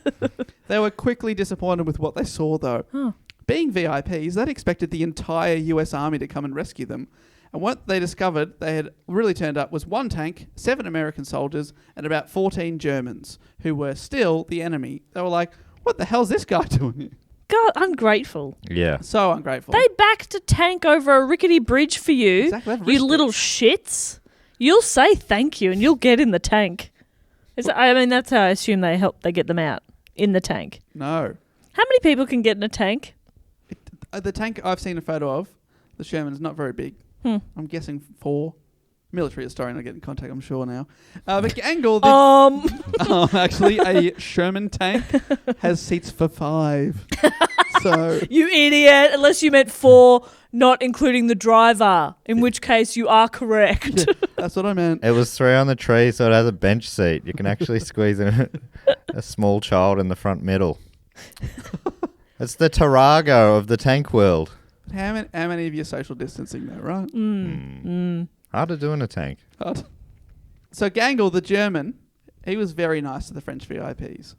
They were quickly disappointed with what they saw, though. Oh. Being VIPs, they'd expected the entire US Army to come and rescue them. And what they discovered they had really turned up was 1 tank, 7 American soldiers, and about 14 Germans, who were still the enemy. They were like, what the hell's this guy doing here? God, ungrateful. Yeah. So ungrateful. They backed a tank over a rickety bridge for you. Exactly, they've You risked little shits. You'll say thank you and you'll get in the tank. I mean, that's how I assume they get them out, in the tank. No. How many people can get in a tank? The tank I've seen a photo of, the Sherman, is not very big. I'm guessing 4. Military historian will get in contact, I'm sure now. But Gangle... actually, a Sherman tank has seats for 5. So You idiot. Unless you meant 4 not including the driver, in which case you are correct. That's what I meant. It was 3 on the tree, so it has a bench seat. You can actually squeeze in a small child in the front middle. It's the Tarago of the tank world. How many of you are social distancing though, right? Hard to do in a tank. Hard. So Gangle, the German, he was very nice to the French VIPs.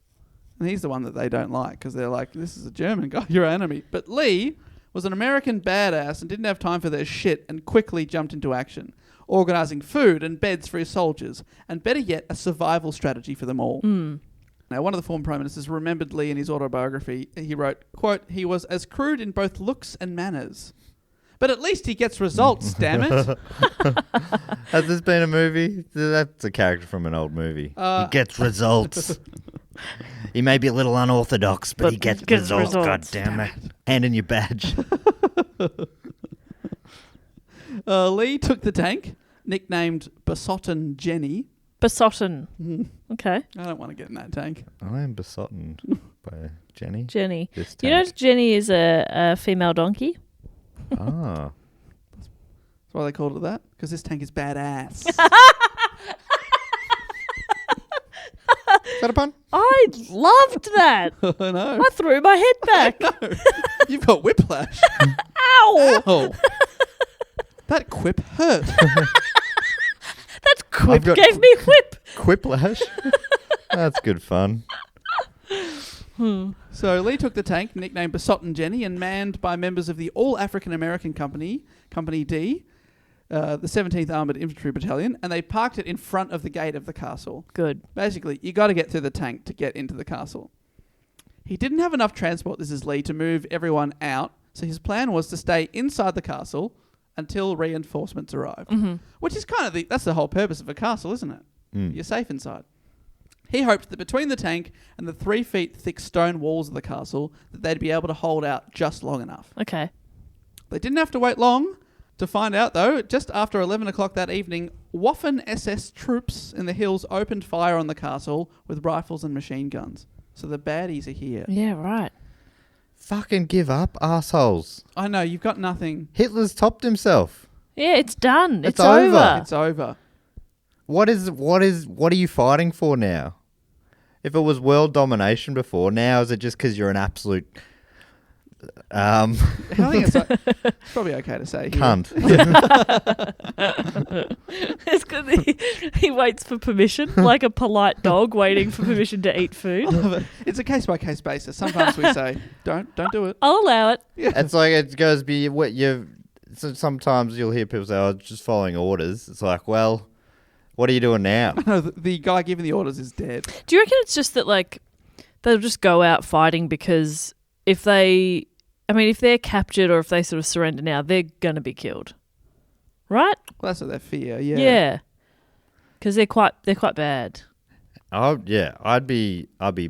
And he's the one that they don't like because they're like, this is a German guy, you're our enemy. But Lee was an American badass and didn't have time for their shit and quickly jumped into action, organising food and beds for his soldiers, and better yet, a survival strategy for them all. Now, one of the former prime ministers remembered Lee in his autobiography. He wrote, quote, "He was as crude in both looks and manners. But at least he gets results, damn it." Has this been a movie? That's a character from an old movie. He gets results. He may be a little unorthodox, but he gets results. God damn it. Hand in your badge. Lee took the tank, nicknamed Besotted Jenny. Besotted. Okay. I don't want to get in that tank. I am besotted by Jenny. Jenny. This You know tank. Jenny is a female donkey? Ah. That's why they called it that. Because this tank is badass. Is that a pun? I loved that. I know. I threw my head back. You've got whiplash. Ow! Oh. That quip hurt. That quip I've got- gave me a whip. Quiplash? That's good fun. So Lee took the tank, nicknamed Besotted Jenny, and manned by members of the All-African American Company, Company D, the 17th Armoured Infantry Battalion, and they parked it in front of the gate of the castle. Good. Basically, you got to get through the tank to get into the castle. He didn't have enough transport, this is Lee, to move everyone out, so his plan was to stay inside the castle until reinforcements arrived. Which is kind of that's the whole purpose of a castle, isn't it? You're safe inside. He hoped that between the tank and the 3 feet thick stone walls of the castle, that they'd be able to hold out just long enough. Okay. They didn't have to wait long to find out, though. Just after 11 o'clock that evening, Waffen SS troops in the hills opened fire on the castle with rifles and machine guns. So the baddies are here. Yeah, right. Fucking give up, assholes. I know, you've got nothing. Hitler's topped himself. Yeah, it's done. It's It's over. over. It's over. What are you fighting for now? If it was world domination before, now is it just because you're an absolute I think it's probably okay to say here. cunt? It's good. He waits for permission, like a polite dog waiting for permission to eat food. It's a case-by-case basis. Sometimes we say, don't do it. I'll allow it. It's like it goes be what you. So sometimes you'll hear people say, "Oh, just following orders." It's like, well, what are you doing now? No, the guy giving the orders is dead. Do you reckon it's just that, like, they'll just go out fighting because if they're captured or if they sort of surrender now, they're going to be killed. Right? Well, that's what they fear, yeah. Yeah. Because they're quite bad. Oh yeah, I'd be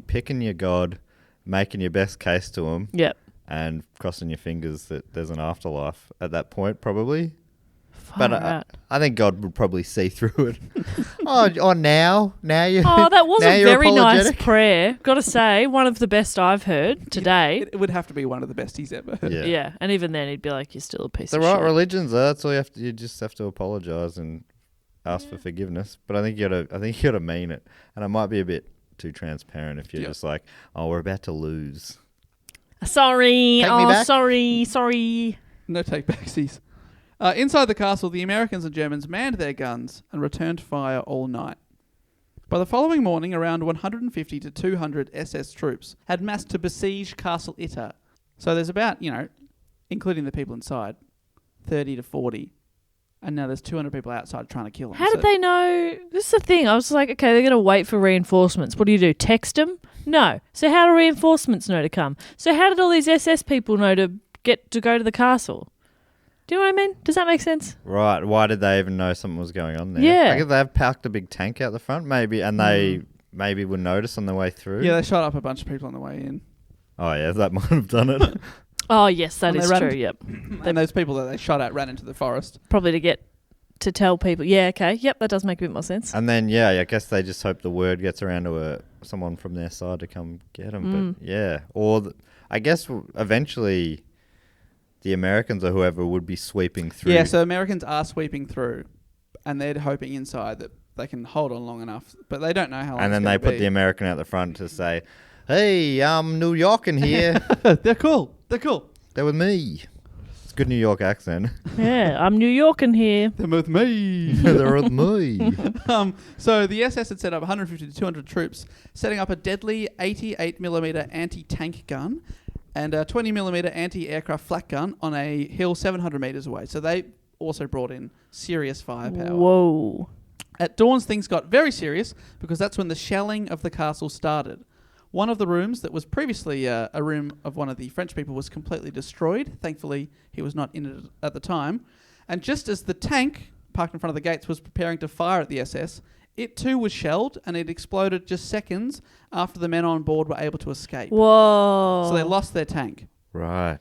picking your god, making your best case to him, Yep. and crossing your fingers that there's an afterlife at that point, probably. Far But out. I think God would probably see through it. Now you. Oh, that was now a you're very nice apologetic? prayer. Got to say, one of the best I've heard today. It would have to be one of the best he's ever heard. Yeah. And even then, he'd be like, "You're still a piece The of right shit." religions, that's all you have to. You just have to apologize and ask for forgiveness. But I think you gotta mean it, and it might be a bit too transparent if you're just like, "Oh, we're about to lose." Sorry. Take me back. Sorry. No take-backsies. Inside the castle, the Americans and Germans manned their guns and returned fire all night. By the following morning, around 150 to 200 SS troops had massed to besiege Castle Itter. So there's about, including the people inside, 30 to 40. And now there's 200 people outside trying to kill them. How did they know? This is the thing. I was like, okay, they're going to wait for reinforcements. What do? Text them? No. So how do reinforcements know to come? So how did all these SS people know to go to the castle? Do you know what I mean? Does that make sense? Right. Why did they even know something was going on there? Yeah. I guess they've parked a big tank out the front, maybe, and they maybe would notice on the way through. Yeah, they shot up a bunch of people on the way in. Oh, yeah, that might have done it. Oh, yes, that And they is ran true. into- Yep. And those people that they shot at ran into the forest. Probably to tell people. Yeah, okay. Yep, that does make a bit more sense. And then, yeah, I guess they just hope the word gets around to someone from their side to come get them. But, yeah. Or, I guess, eventually, the Americans or whoever would be sweeping through. Yeah, so Americans are sweeping through, and they're hoping inside that they can hold on long enough, but they don't know how long. And then they put the American out the front to say, "Hey, I'm New York in here. They're cool. They're with me." It's a good New York accent. Yeah, I'm New York in here. They're with me. They're with me. So the SS had set up 150 to 200 troops, setting up a deadly 88mm anti-tank gun and a 20mm anti-aircraft flak gun on a hill 700 metres away. So they also brought in serious firepower. Whoa. At dawn, things got very serious because that's when the shelling of the castle started. One of the rooms that was previously a room of one of the French people was completely destroyed. Thankfully, he was not in it at the time. And just as the tank, parked in front of the gates, was preparing to fire at the SS, it too was shelled, and it exploded just seconds after the men on board were able to escape. Whoa. So they lost their tank. Right.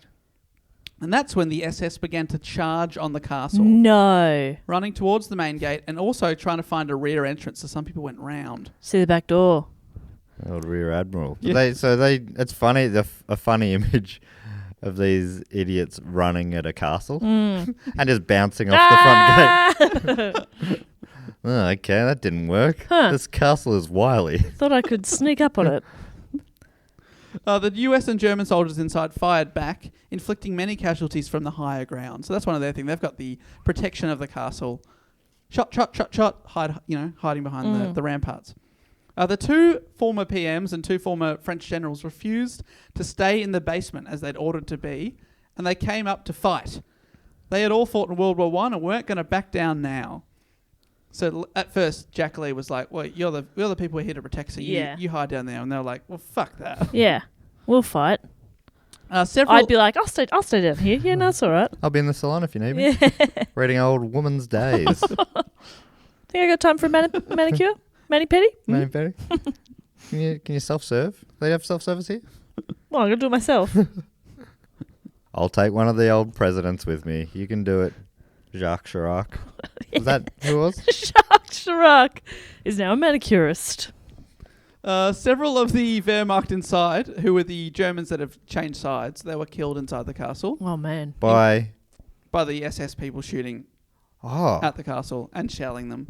And that's when the SS began to charge on the castle, No. running towards the main gate and also trying to find a rear entrance, so some people went round. See the back door. Old Rear Admiral. Yeah. It's funny, a funny image of these idiots running at a castle and just bouncing off the front gate. Oh, okay, that didn't work. Huh. This castle is wily. Thought I could sneak up on it. The US and German soldiers inside fired back, inflicting many casualties from the higher ground. So that's one of their things. They've got the protection of the castle. Shot, hiding behind the ramparts. The two former PMs and two former French generals refused to stay in the basement as they'd ordered to be, and they came up to fight. They had all fought in World War I and weren't going to back down now. So at first, Jack Lee was like, "Well, you're the people we're here to protect, so you hide down there." And they're like, "Well, fuck that." Yeah, we'll fight. I'd be like, I'll stay down here. Yeah, no, that's all right. I'll be in the salon if you need me. Yeah. Reading old woman's days. Think I got time for a manicure? Mani-pedi? Mani-pedi? Can you self-serve? They have self-service here? Well, I'm going to do it myself. I'll take one of the old presidents with me. You can do it. Jacques Chirac. Was that who it was? Jacques Chirac is now a manicurist. Several of the Wehrmacht inside, who were the Germans that have changed sides, they were killed inside the castle Oh, man. By the SS people shooting at the castle and shelling them.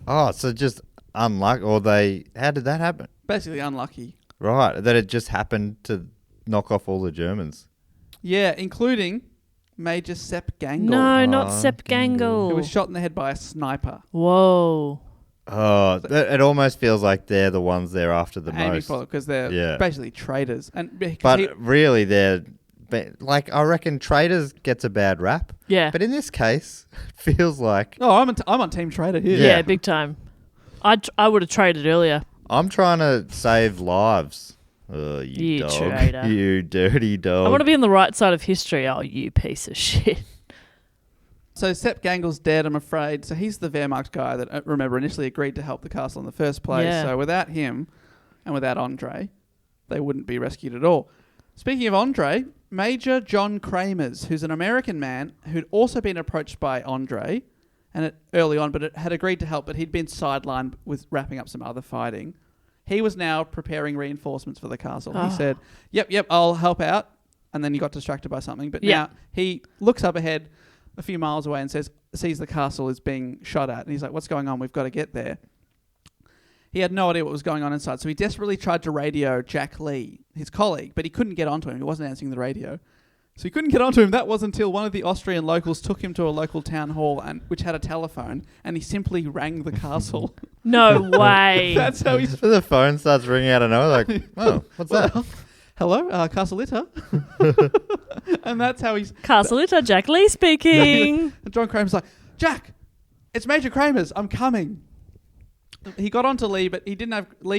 Oh, so just unlucky. How did that happen? Basically unlucky. Right, that it just happened to knock off all the Germans. Yeah, including Major Sepp Gangl. No, not Sepp Gangl. Who was shot in the head by a sniper. Whoa. Oh, it almost feels like they're the ones they're after the most. Because they're basically traitors. But really, they're... I reckon traitors gets a bad rap. Yeah. But in this case, it feels like... Oh, I'm on Team Traitor here. Yeah, big time. I would have traded earlier. I'm trying to save lives. Oh, you dog. Traitor. You dirty dog. I want to be on the right side of history. Oh, you piece of shit. So Sepp Gangl's dead, I'm afraid. So he's the Wehrmacht guy that, remember, initially agreed to help the castle in the first place. Yeah. So without him and without Andre, they wouldn't be rescued at all. Speaking of Andre, Major John Kramers, who's an American man who'd also been approached by Andre early on, but had agreed to help, but he'd been sidelined with wrapping up some other fighting. He was now preparing reinforcements for the castle. He said, yep, I'll help out. And then he got distracted by something. But now he looks up ahead a few miles away and sees the castle is being shot at. And he's like, what's going on? We've got to get there. He had no idea what was going on inside. So he desperately tried to radio Jack Lee, his colleague, but he couldn't get onto him. He wasn't answering the radio. So he couldn't get onto him. That was until one of the Austrian locals took him to a local town hall, which had a telephone, and he simply rang the castle. No way. That's how he's... The phone starts ringing out of nowhere, like, oh, what's that? Hello, Castle Itter. And that's how he's... Castle Itter, Jack Lee speaking. And John Kramer's like, Jack, it's Major Kramers. I'm coming. He got onto Lee, but Lee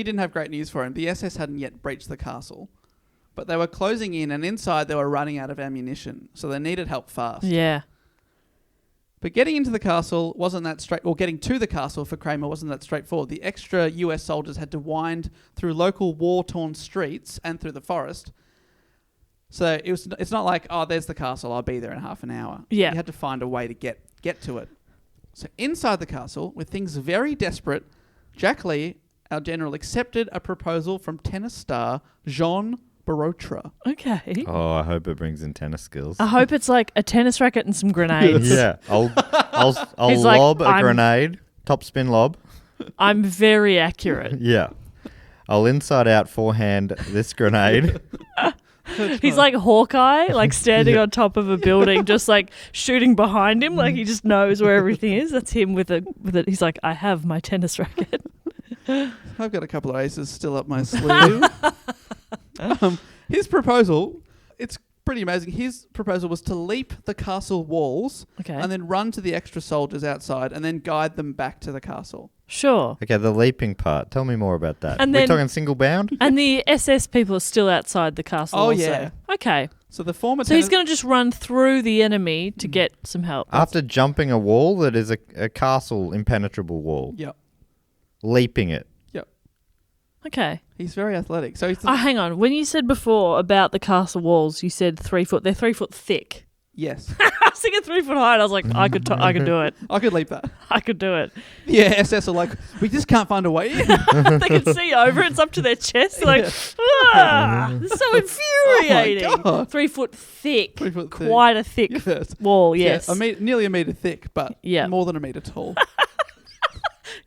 didn't have great news for him. The SS hadn't yet breached the castle. But they were closing in, and inside they were running out of ammunition. So they needed help fast. Yeah. But getting into the castle wasn't that straight, or getting to the castle for Kramer wasn't that straightforward. The extra US soldiers had to wind through local war-torn streets and through the forest. So it's not like, oh, there's the castle, I'll be there in half an hour. Yeah. You had to find a way to get to it. So inside the castle, with things very desperate, Jack Lee, our general, accepted a proposal from tennis star Jean Barotra. Okay. Oh, I hope it brings in tennis skills. I hope it's like a tennis racket and some grenades. Yeah, I'll He's like, lob a I'm- grenade, top spin lob. I'm very accurate. Yeah, I'll inside out forehand this grenade. He's like Hawkeye, like standing on top of a building, just like shooting behind him, like he just knows where everything is. That's him with it. He's like, I have my tennis racket. I've got a couple of aces still up my sleeve. His proposal, it's pretty amazing. His proposal was to leap the castle walls Okay. and then run to the extra soldiers outside and then guide them back to the castle. Sure. Okay, the leaping part. Tell me more about that. And We're then- talking single bound? And the SS people are still outside the castle. Oh, also. yeah. Okay. So the former So he's tennis- going to just run through the enemy to get some help. After jumping a wall that is a castle impenetrable wall, Yep. leaping it. Okay. He's very athletic. So he's Oh, hang on. When you said before about the castle walls, you said 3 foot. They're 3 foot thick. yes. I was thinking 3 foot high. And I was like, I could do it. I could leap that. I could do it. Yeah, SS are like, we just can't find a way in. They can see over. It's up to their chest. They're like, this is so infuriating. Oh my God. 3 foot thick. 3 foot thick. Quite a thick Yes. wall. Yes. Yeah, nearly a metre thick, but Yeah. more than a metre tall.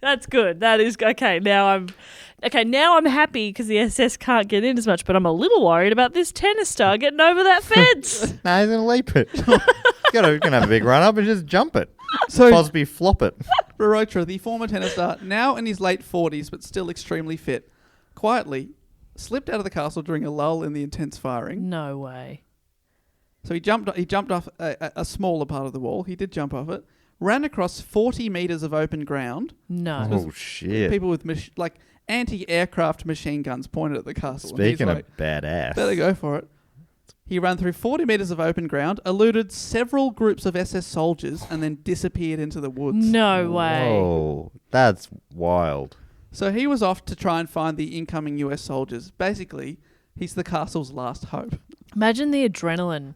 That's good. That is okay. Now I'm happy because the SS can't get in as much, but I'm a little worried about this tennis star getting over that fence. Nah, he's going to leap it. Gonna have a big run up and just jump it. So Cosby flop it. Barotra, the former tennis star, now in his late 40s but still extremely fit, quietly slipped out of the castle during a lull in the intense firing. No way. So he jumped off a smaller part of the wall. He did jump off it. Ran across 40 metres of open ground. No. Oh, shit. People with anti-aircraft machine guns pointed at the castle. And he's Speaking of like, badass. better go for it. He ran through 40 metres of open ground, eluded several groups of SS soldiers, and then disappeared into the woods. No way. Whoa, that's wild. So he was off to try and find the incoming US soldiers. Basically, he's the castle's last hope. Imagine the adrenaline.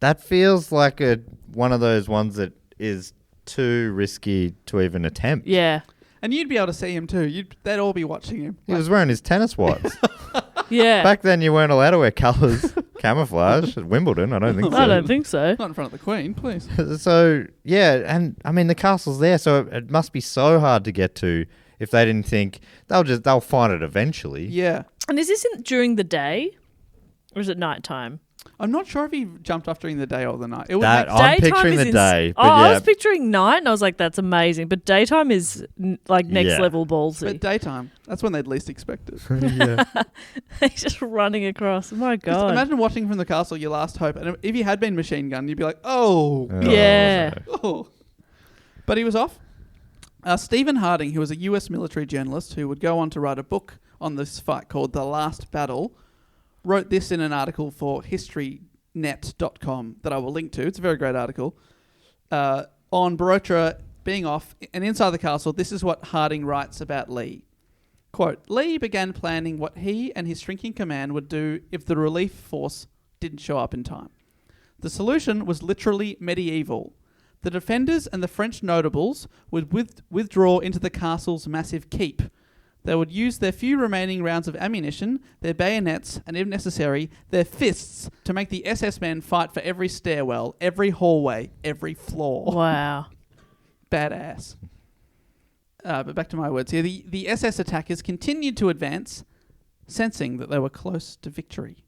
That feels like one of those ones that is too risky to even attempt. Yeah. And you'd be able to see him too. They'd all be watching him. He was wearing his tennis whites. Yeah. Back then, you weren't allowed to wear colours. Camouflage at Wimbledon, I don't think so. I don't think so. Not in front of the Queen, please. So, yeah, and I mean, the castle's there, so it must be so hard to get to if they didn't think they'll find it eventually. Yeah. And is this during the day? Or is it nighttime? I'm not sure if he jumped off during the day or the night. It would That make I'm Daytime picturing is the day, but I yeah, was picturing night, and I was like, that's amazing. But daytime is like next Yeah. level ballsy. but daytime. That's when they'd least expect it. yeah. He's just running across. Oh my 'Cause God. imagine watching from the castle your last hope, and if he had been machine gunned, you'd be like, oh. Yeah. no. Oh. But he was off. Stephen Harding, who was a US military journalist who would go on to write a book on this fight called The Last Battle, wrote this in an article for historynet.com that I will link to. It's a very great article. On Barotra being off and inside the castle, this is what Harding writes about Lee. Quote, Lee began planning what he and his shrinking command would do if the relief force didn't show up in time. The solution was literally medieval. The defenders and the French notables would withdraw into the castle's massive keep. They would use their few remaining rounds of ammunition, their bayonets, and if necessary, their fists to make the SS men fight for every stairwell, every hallway, every floor. Wow. Badass. But back to my words here. The SS attackers continued to advance, sensing that they were close to victory.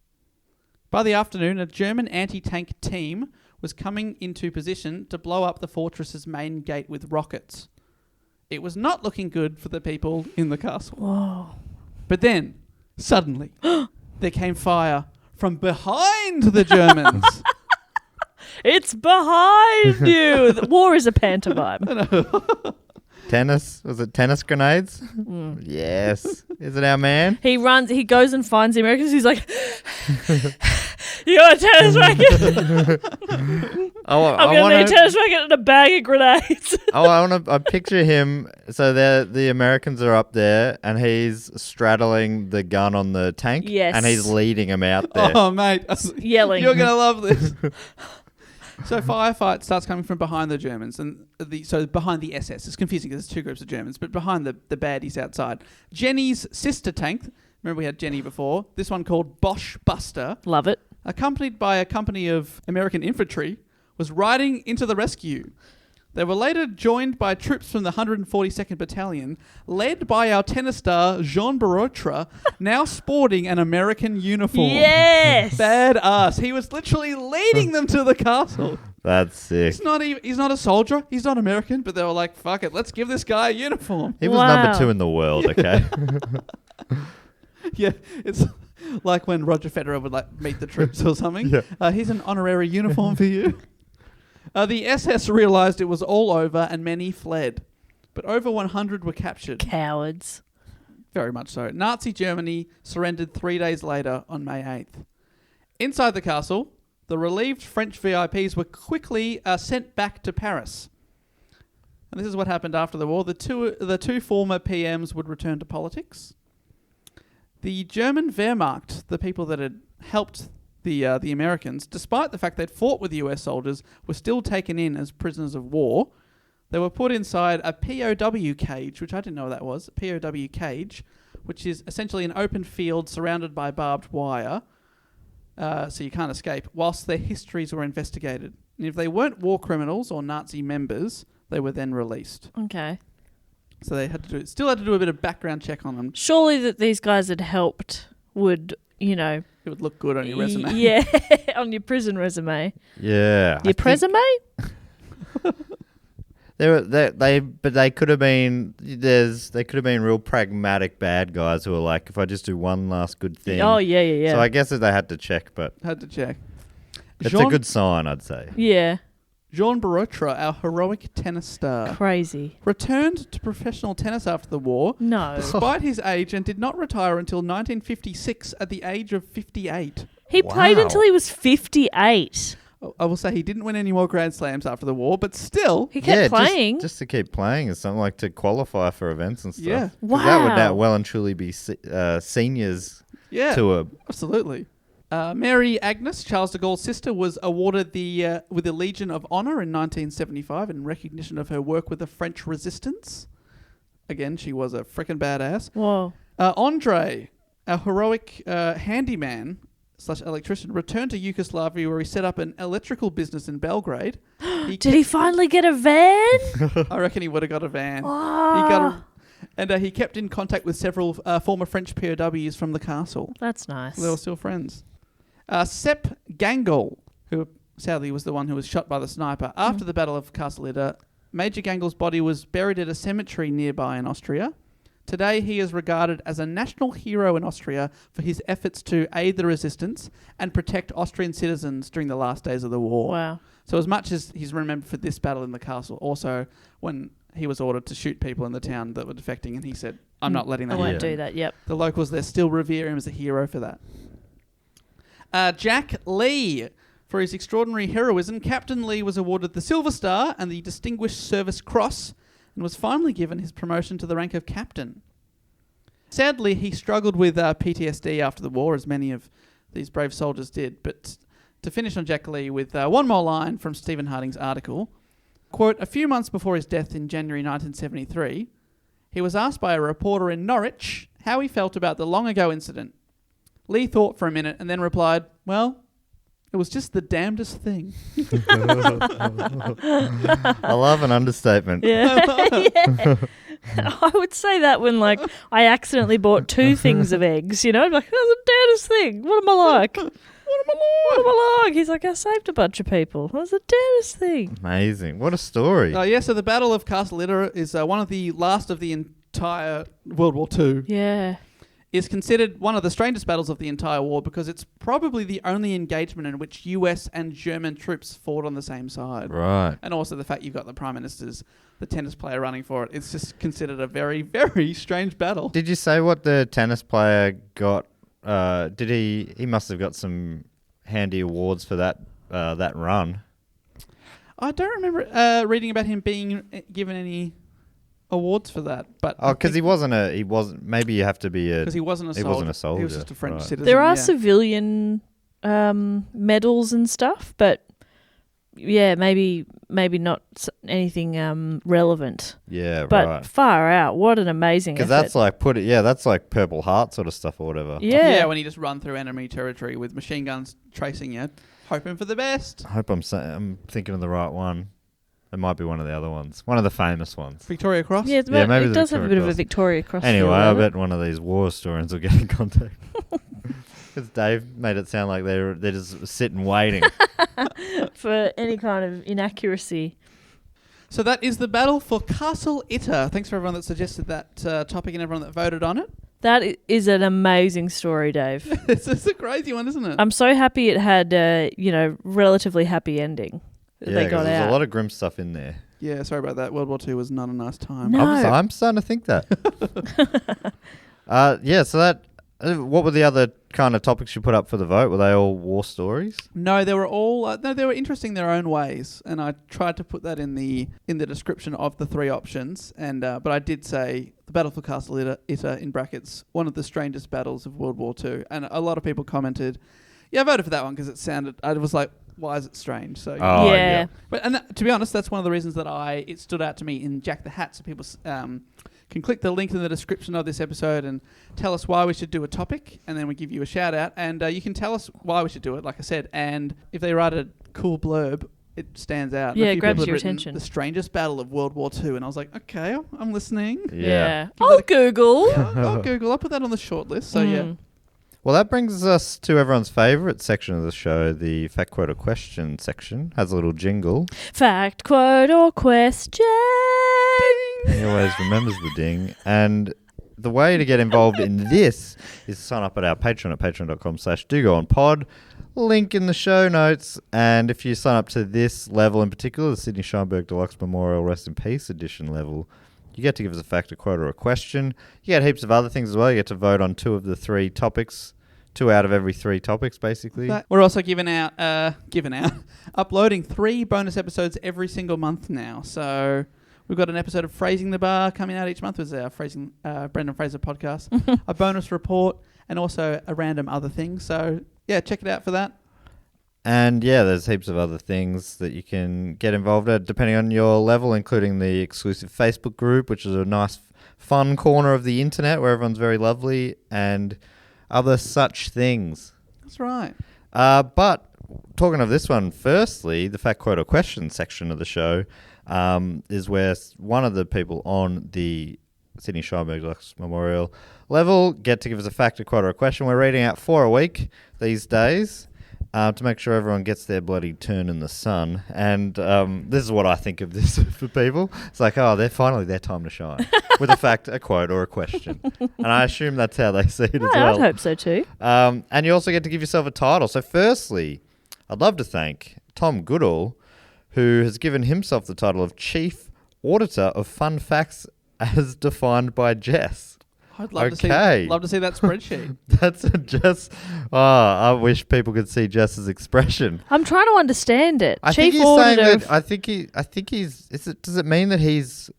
By the afternoon, a German anti-tank team was coming into position to blow up the fortress's main gate with rockets. It was not looking good for the people in the castle. Whoa. But then, suddenly, there came fire from behind the Germans. It's behind you. The war is a pantomime. Tennis? Was it tennis grenades? Yes. Is it our man? He goes and finds the Americans. He's like, you got a tennis racket? I'm going to need a tennis racket and a bag of grenades. I picture him. So the Americans are up there, and he's straddling the gun on the tank. Yes. And he's leading them out there. Oh, mate. Yelling. You're going to love this. So firefight starts coming from behind the Germans, and so behind the SS. It's confusing because there's two groups of Germans, but behind the baddies outside. Jenny's sister tank, Remember we had Jenny before. This one called Bosch Buster, Love it. accompanied by a company of American infantry, was riding into the rescue. They were later joined by troops from the 142nd Battalion, led by our tennis star Jean Barotra, now sporting an American uniform. Yes. Badass. He was literally leading them to the castle. That's sick. He's not a soldier. He's not American, but they were like, fuck it, let's give this guy a uniform. He was Wow. number 2 in the world, okay? Yeah, it's like when Roger Federer would like meet the troops or something. Yeah. Here's an honorary uniform for you. The SS realised it was all over and many fled, but over 100 were captured. Cowards. Very much so. Nazi Germany surrendered 3 days later on May 8th. Inside the castle, the relieved French VIPs were quickly sent back to Paris. And this is what happened after the war. The two former PMs would return to politics. The German Wehrmacht, the people that had helped the Americans, despite the fact they'd fought with the US soldiers, were still taken in as prisoners of war. They were put inside a POW cage, which I didn't know what that was. A POW cage, which is essentially an open field surrounded by barbed wire, so you can't escape, whilst their histories were investigated. And if they weren't war criminals or Nazi members, they were then released. Okay. So they still had to do a bit of background check on them. Surely that these guys had helped would, It would look good on your resume. Yeah, on your prison resume. Yeah. Your resume? They could have been real pragmatic bad guys who are like, if I just do one last good thing. Oh, yeah. So I guess that they had to check, but Had to check. it's a good sign, I'd say. Yeah. Jean Barotra, our heroic tennis star, Crazy. returned to professional tennis after the war, No. despite his age, and did not retire until 1956 at the age of 58. He played Wow. until he was 58. I will say he didn't win any more Grand Slams after the war, but still, He kept playing. Just to keep playing is something like to qualify for events and stuff. Yeah. 'Cause That would Wow. now well and truly be seniors yeah, tour. absolutely. Mary Agnes, Charles de Gaulle's sister, was awarded with the Legion of Honour in 1975 in recognition of her work with the French resistance. Again, she was a frickin' badass. Whoa. Andre, a heroic handyman / electrician, returned to Yugoslavia where he set up an electrical business in Belgrade. Did he finally get a van? I reckon he would have got a van. Oh, He kept in contact with several former French POWs from the castle. that's nice. They were still friends. Sepp Gangel, who sadly was the one who was shot by the sniper after the Battle of Castle Itter, Major Gangel's body was buried at a cemetery nearby in Austria. Today he is regarded as a national hero in Austria for his efforts to aid the resistance and protect Austrian citizens during the last days of the war. Wow. So as much as he's remembered for this battle in the castle, also when he was ordered to shoot people in the town that were defecting, and he said, I'm not letting that I won't happen. do that, yep. The locals there still revere him as a hero for that. Jack Lee. For his extraordinary heroism, Captain Lee was awarded the Silver Star and the Distinguished Service Cross and was finally given his promotion to the rank of captain. Sadly, he struggled with PTSD after the war, as many of these brave soldiers did. But to finish on Jack Lee with one more line from Stephen Harding's article, quote, a few months before his death in January 1973, he was asked by a reporter in Norwich how he felt about the long ago incident. Lee thought for a minute and then replied, well, it was just the damnedest thing. I love an understatement. Yeah. Yeah. I would say that when, like, I accidentally bought 2 things of eggs, Like, that's the damnedest thing. What am I like? What am I like? He's like, I saved a bunch of people. That's the damnedest thing. Amazing. What a story. So the Battle of Castle Itter is one of the last of the entire World War II. Yeah. Is considered one of the strangest battles of the entire war because it's probably the only engagement in which US and German troops fought on the same side. Right. And also the fact you've got the Prime Minister's, the tennis player running for it. It's just considered a very, very strange battle. Did you say what the tennis player got? Did he must have got some handy awards for that run. I don't remember reading about him being given any awards for that, but because he wasn't. Maybe you have to be because he wasn't a soldier. He wasn't a soldier. He was just a French right. citizen. There are yeah. civilian medals and stuff, but yeah, maybe maybe not anything relevant. Yeah, But right. far out, what an amazing effort. Because that's like Purple Heart sort of stuff or whatever. Yeah. when you just run through enemy territory with machine guns tracing you, hoping for the best. I hope I'm thinking of the right one. It might be one of the other ones. One of the famous ones. Victoria Cross? Yeah, maybe it the does have a bit Victoria of a Cross. Victoria Cross. Anyway, feel I about bet one of these war historians will get in contact. Because Dave made it sound like they're just sitting waiting. it. For any kind of inaccuracy. So that is the Battle for Castle Itter. Thanks for everyone that suggested that topic and everyone that voted on it. That is an amazing story, Dave. It's a crazy one, isn't it? I'm so happy it had, relatively happy ending. That Yeah, they 'cause got there's out. a lot of grim stuff in there. Yeah, sorry about that. World War II was not a nice time. No. I'm starting to think that. So that... what were the other kind of topics you put up for the vote? Were they all war stories? No, they were all they were interesting in their own ways, and I tried to put that in the description of the three options. And but I did say the Battle for Castle Itter in brackets, one of the strangest battles of World War II, and a lot of people commented, "Yeah, I voted for that one because it sounded." I was like, "Why is it strange?" So Oh, yeah. But to be honest, that's one of the reasons that it stood out to me in Jack the Hat. So people can click the link in the description of this episode and tell us why we should do a topic, and then we give you a shout out. And you can tell us why we should do it, like I said. And if they write a cool blurb, it stands out. Yeah, And a it few grabs people had your written, attention. The strangest battle of World War II, and I was like, okay, I'm listening. Yeah. Give I'll that Google. I'll Google. I'll put that on the short list. So yeah. Well, that brings us to everyone's favourite section of the show, the fact, quote, or question section. Has a little jingle. Fact, quote, or question. He always remembers the ding. And the way to get involved in this is to sign up at our Patreon at patreon.com/dogoonpod. Link in the show notes. And if you sign up to this level in particular, the Sydney Scheinberg Deluxe Memorial Rest in Peace Edition level, you get to give us a fact, a quote, or a question. You get heaps of other things as well. You get to vote on 2 of the 3 topics. 2 out of every 3 topics, basically. But we're also giving out, uploading 3 bonus episodes every single month now. So we've got an episode of Phrasing the Bar coming out each month. It's our Brendan Fraser podcast, a bonus report, and also a random other thing. So yeah, check it out for that. And yeah, there's heaps of other things that you can get involved at depending on your level, including the exclusive Facebook group, which is a nice, fun corner of the internet where everyone's very lovely, and other such things. That's right. But talking of this one, firstly, the fact, quote, or question section of the show is where one of the people on the Sydney Scheinberg Deluxe Memorial level get to give us a fact, a quote, or a question. We're reading out 4 a week these days. To make sure everyone gets their bloody turn in the sun. And this is what I think of this for people. It's like, they're finally their time to shine. With a fact, a quote, or a question. And I assume that's how they see it as well. I'd hope so too. And you also get to give yourself a title. So firstly, I'd love to thank Tom Goodall, who has given himself the title of Chief Auditor of Fun Facts as defined by Jess. I'd love to see that spreadsheet. That's just... I wish people could see Jess's expression. I'm trying to understand it. I Chief think he's Auditor. saying that... I think he's... Does it mean that he's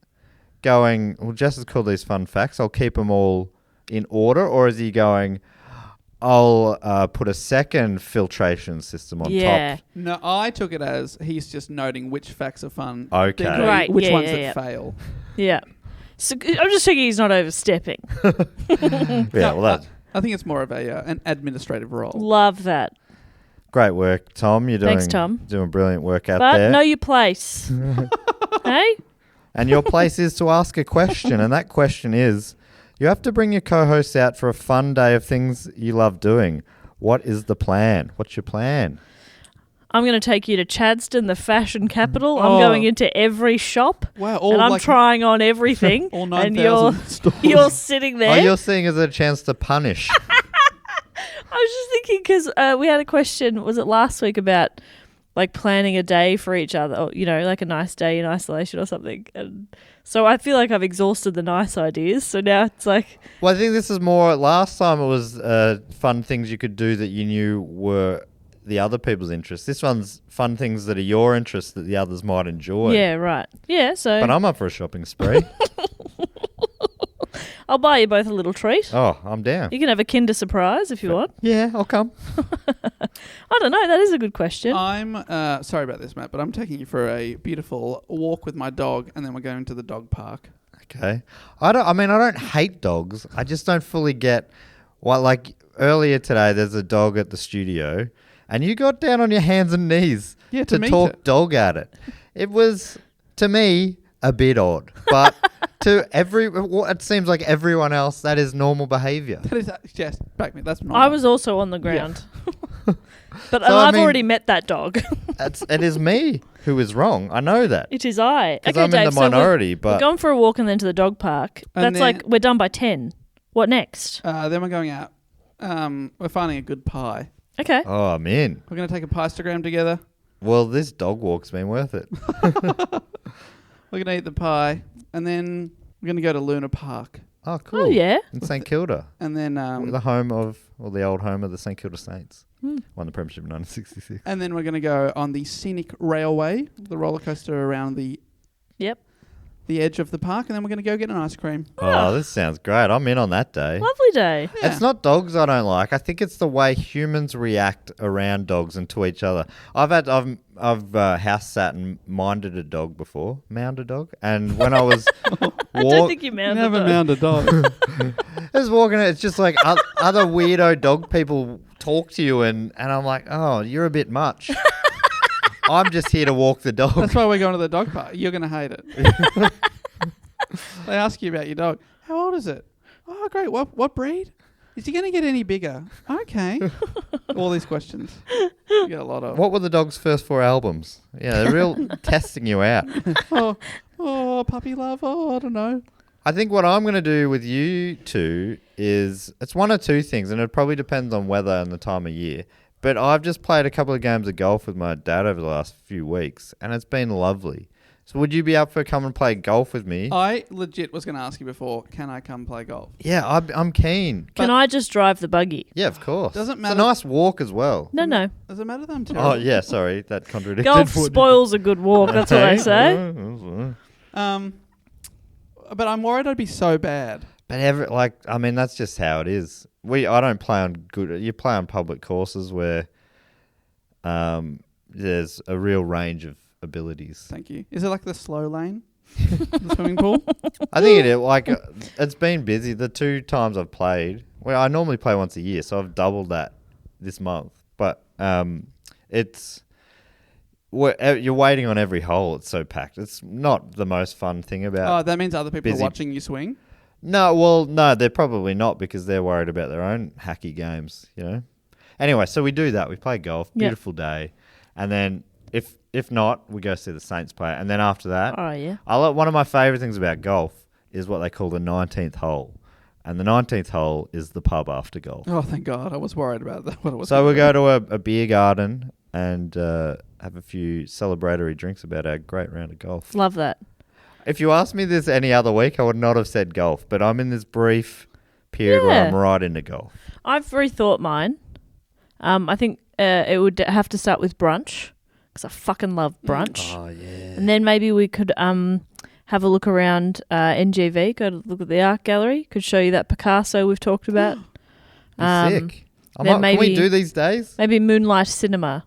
going... Well, Jess has called these fun facts. I'll keep them all in order. Or is he going... I'll put a second filtration system on top. No, I took it as he's just noting which facts are fun. Okay. thinking Right, which yeah, ones yeah, that yeah. fail. Yeah. So I'm just checking he's not overstepping. Yeah, well, that's... I think it's more of an administrative role. Love that. Great work, Tom. You're Thanks, Tom. doing brilliant work out But there. know your place. Hey? And your place is to ask a question. And that question is, you have to bring your co-hosts out for a fun day of things you love doing. What is the plan? What's your plan? I'm going to take you to Chadstone, the fashion capital. Oh. I'm going into every shop. Wow, And I'm trying on everything. all and 9,000 stores. you're sitting there. Oh, you're seeing it as a chance to punish. I was just thinking because we had a question, was it last week, about like planning a day for each other, or, like a nice day in isolation or something. And so I feel like I've exhausted the nice ideas. So now it's like... Well, I think this is more... Last time it was fun things you could do that you knew were the other people's interests. This one's fun things that are your interests that the others might enjoy. Yeah, right. Yeah, so... But I'm up for a shopping spree. I'll buy you both a little treat. Oh, I'm down. You can have a Kinder Surprise if you want. Yeah, I'll come. I don't know. That is a good question. I'm sorry about this, Matt, but I'm taking you for a beautiful walk with my dog, and then we're going to the dog park. Okay. I don't hate dogs. I just don't fully get why. Like earlier today, there's a dog at the studio, and you got down on your hands and knees to meet talk it. dog at it. It was, to me, a bit odd, but it seems like everyone else, that is normal behaviour. That is, Jess, back me. That's normal. I was also on the ground. But So, I I've mean- already met that dog. It is me who is wrong. I know that. It is I. Because I'm in the so we're- minority, we're but going for a walk and then to the dog park. And That's then- like, we're done by 10. What next? Then we're going out. We're finding a good pie. Okay. oh, I'm in. We're going to take a pie-stagram together. Well, this dog walk's been worth it. We're going to eat the pie, and then we're going to go to Luna Park. Oh, cool. Oh, yeah. In St Kilda. And then The old home of the St Kilda Saints. Hmm. Won the premiership in 1966. and then we're going to go on the Scenic Railway, the roller coaster around the Yep. edge of the park, and then we're going to go get an ice cream. Oh, this sounds great. I'm in on that day. Lovely day. Yeah. It's not dogs I don't like. I think it's the way humans react around dogs and to each other. I've house sat and minded a dog before, mound a dog, and when I was I don't think you mounted Never though. mound a dog. I was walking, it's just like other weirdo dog people talk to you, and I'm like, oh, you're a bit much. I'm just here to walk the dog. That's why we're going to the dog park. You're going to hate it. They ask you about your dog. How old is it? Oh, great. What breed? Is he going to get any bigger? Okay. All these questions. You get a lot of. What were the dog's first 4 albums? Yeah, they're real testing you out. Oh, puppy love. Oh, I don't know. I think what I'm going to do with you two is, it's one or two things, and it probably depends on weather and the time of year. But I've just played a couple of games of golf with my dad over the last few weeks, and it's been lovely. So would you be up for come and play golf with me? I legit was going to ask you before, can I come play golf? Yeah, I'm keen. Can I just drive the buggy? Yeah, of course. Doesn't It's matter. a nice walk as well. No. Does it matter that I'm Oh, terrible? yeah, sorry. That contradicted. Golf what- spoils a good walk. That's what I say. But I'm worried I'd be so bad. But that's just how it is. I don't play on you play on public courses where there's a real range of abilities. Thank you. Is it like the slow lane? The swimming pool? I think it is. It's been busy. The 2 times I've played, well, I normally play once a year, so I've doubled that this month. But you're waiting on every hole. It's so packed. It's not the most fun thing about. Oh, that means other people busy. are watching you swing? No, they're probably not because they're worried about their own hacky games, you know. Anyway, so we do that. We play golf. Yep. Beautiful day, and then if not, we go see the Saints play, and then after that, Oh, yeah. one of my favourite things about golf is what they call the 19th hole, and the 19th hole is the pub after golf. Oh, thank God. I was worried about that. What it was So we gonna go to a beer garden and have a few celebratory drinks about our great round of golf. Love that. If you asked me this any other week, I would not have said golf, but I'm in this brief period where Yeah. I'm right into golf. I've rethought mine. I think it would have to start with brunch because I fucking love brunch. Oh, yeah. And then maybe we could have a look around NGV, go to look at the art gallery, could show you that Picasso we've talked about. Sick. then Can we maybe- do these days? Maybe Moonlight Cinema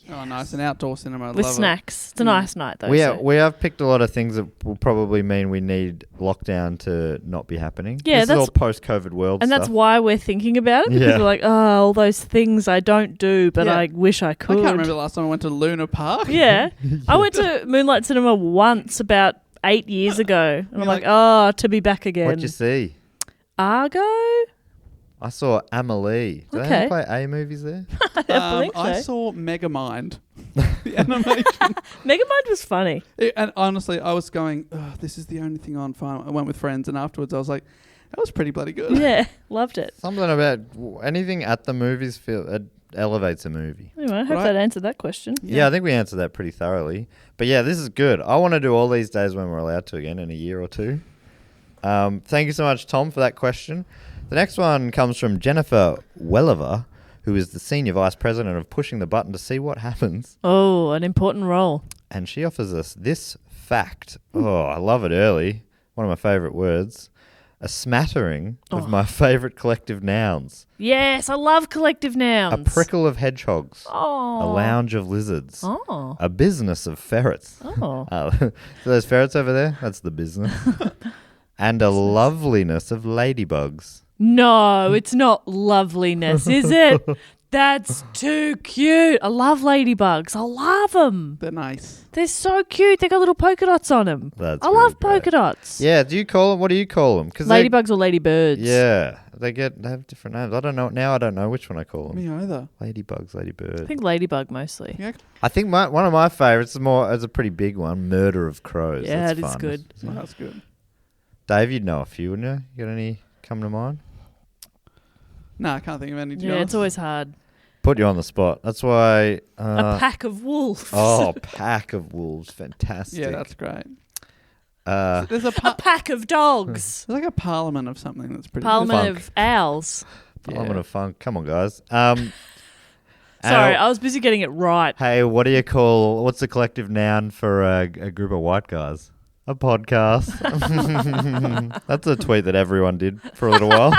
Oh, nice. An outdoor cinema. I with love snacks. It's a nice night though. We so- have picked a lot of things that will probably mean we need lockdown to not be happening. Yeah, this is that's- all post-COVID world and stuff. that's why we're thinking about it. Because Yeah. we're like, oh, all those things I don't do, but Yeah. I wish I I could. can't remember the last time I went to Luna Park. Yeah. I went to Moonlight Cinema once about 8 years ago. And I'm You're like, like- oh, to be back again. What'd you see? Argo? I saw Amelie. Do they Okay. only play A movies there? I believe so. I saw Megamind. The animation. Megamind was funny. And honestly, I was going, this is the only thing on. Fine. I went with friends, and afterwards I was like, that was pretty bloody good. Yeah, loved it. Something about anything at the movies elevates a movie. Anyway, I hope Right. that answered that question. Yeah, I think we answered that pretty thoroughly. But yeah, this is good. I want to do all these days when we're allowed to again in a year or two. Thank you so much, Tom, for that question. The next one comes from Jennifer Welliver, who is the Senior Vice President of Pushing the Button to See What Happens. Oh, an important role. And she offers us this fact. Oh, I love it early. One of my favourite words. a smattering of my favourite collective nouns. Yes, I love collective nouns. A prickle of hedgehogs. Oh. A lounge of lizards. Oh. A business of ferrets. Oh. So those ferrets over there, that's the business. And a loveliness of ladybugs. No, it's not loveliness, is it? That's too cute. I love ladybugs. I love them. They're nice. They're so cute. They got little polka dots on them. That's I love really polka great. dots. Yeah, do you call them? What do you call them? Ladybugs or ladybirds? Yeah, they have different names. I don't know now. I don't know which one I call them. Me either. Ladybugs, ladybird. I think ladybug mostly. Yeah. I think one of my favourites is a pretty big one. Murder of crows. Yeah, That's it is fun. good. Oh, that's good. Dave, you'd know a few, wouldn't you? You got any come to mind? No, I can't think of any. To be Yeah, honest. it's always hard. Put you on the spot. That's why. A pack of wolves. Oh, pack of wolves, fantastic. Yeah, that's great. There's There's A pack of dogs. like a parliament of something that's pretty Parliament Funk. of owls. Parliament Yeah. of Funk. Come on, guys. Sorry, I was busy getting it right. Hey, what do you call? What's the collective noun for a group of white guys? A podcast. That's a tweet that everyone did for a little while.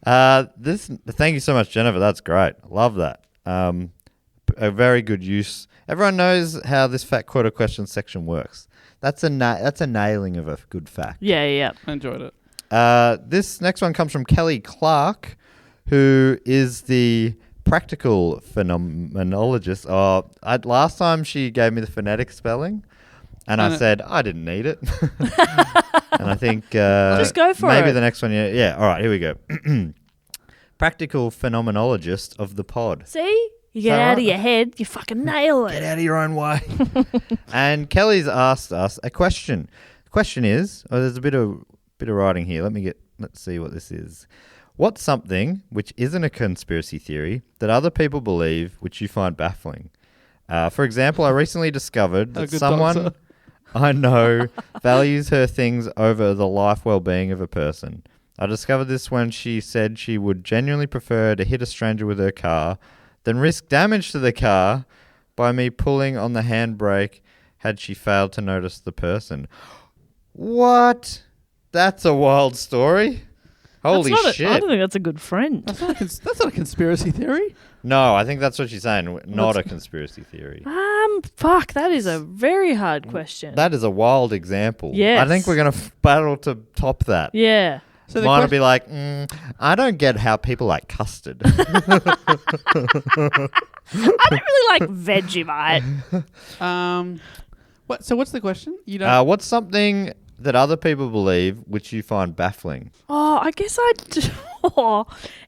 Thank you so much, Jennifer. That's great. Love that. A very good use. Everyone knows how this fact quota question section works. That's a nailing of a good fact. Yeah. I enjoyed it. This next one comes from Kelly Clark, who is the practical phenomenologist. Last time she gave me the phonetic spelling, and I said I didn't need it. And I think Just go for maybe it. the next one. Yeah. All right, here we go. Practical phenomenologist of the pod. See? You get that out right? of your head, you fucking nail Get it. out of your own way. And Kelly's asked us a question. The question is, there's a bit of writing here. Let's see what this is. What's something which isn't a conspiracy theory that other people believe which you find baffling? For example, I recently discovered that good someone doctor. I know values her things over the life well-being of a person. I discovered this when she said she would genuinely prefer to hit a stranger with her car than risk damage to the car by me pulling on the handbrake had she failed to notice the person. What? That's a wild story. Holy shit. I don't think that's a good friend. That's not a conspiracy theory. No, I think that's what she's saying. Not a conspiracy theory. Fuck, that is a very hard question. That is a wild example. Yes. I think we're going to battle to top that. Yeah. So Mine would be like, I don't get how people like custard. I don't really like Vegemite. What's the question? You don't. What's something that other people believe which you find baffling? Oh, I guess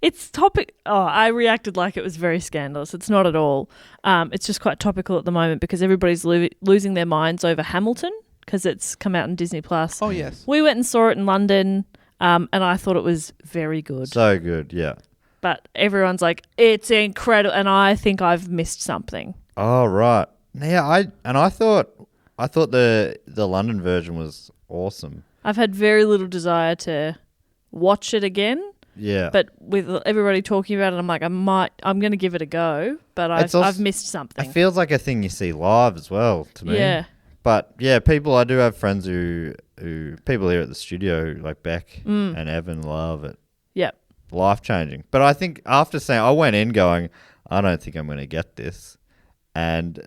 it's topic. Oh, I reacted like it was very scandalous. It's not at all. It's just quite topical at the moment because everybody's losing their minds over Hamilton because it's come out in Disney Plus. Oh yes. We went and saw it in London, and I thought it was very good. So good, yeah. But everyone's like, it's incredible, and I think I've missed something. Oh right, yeah. I thought the London version was awesome. I've had very little desire to watch it again. Yeah, But with everybody talking about it, I'm like, I'm going to give it a go, but I've missed something. it feels like a thing you see live as well to me. Yeah. But yeah, I do have friends who people here at the studio like Beck and Evan love it. Yep. Life changing. But I think after saying, I went in going, I don't think I'm going to get this, and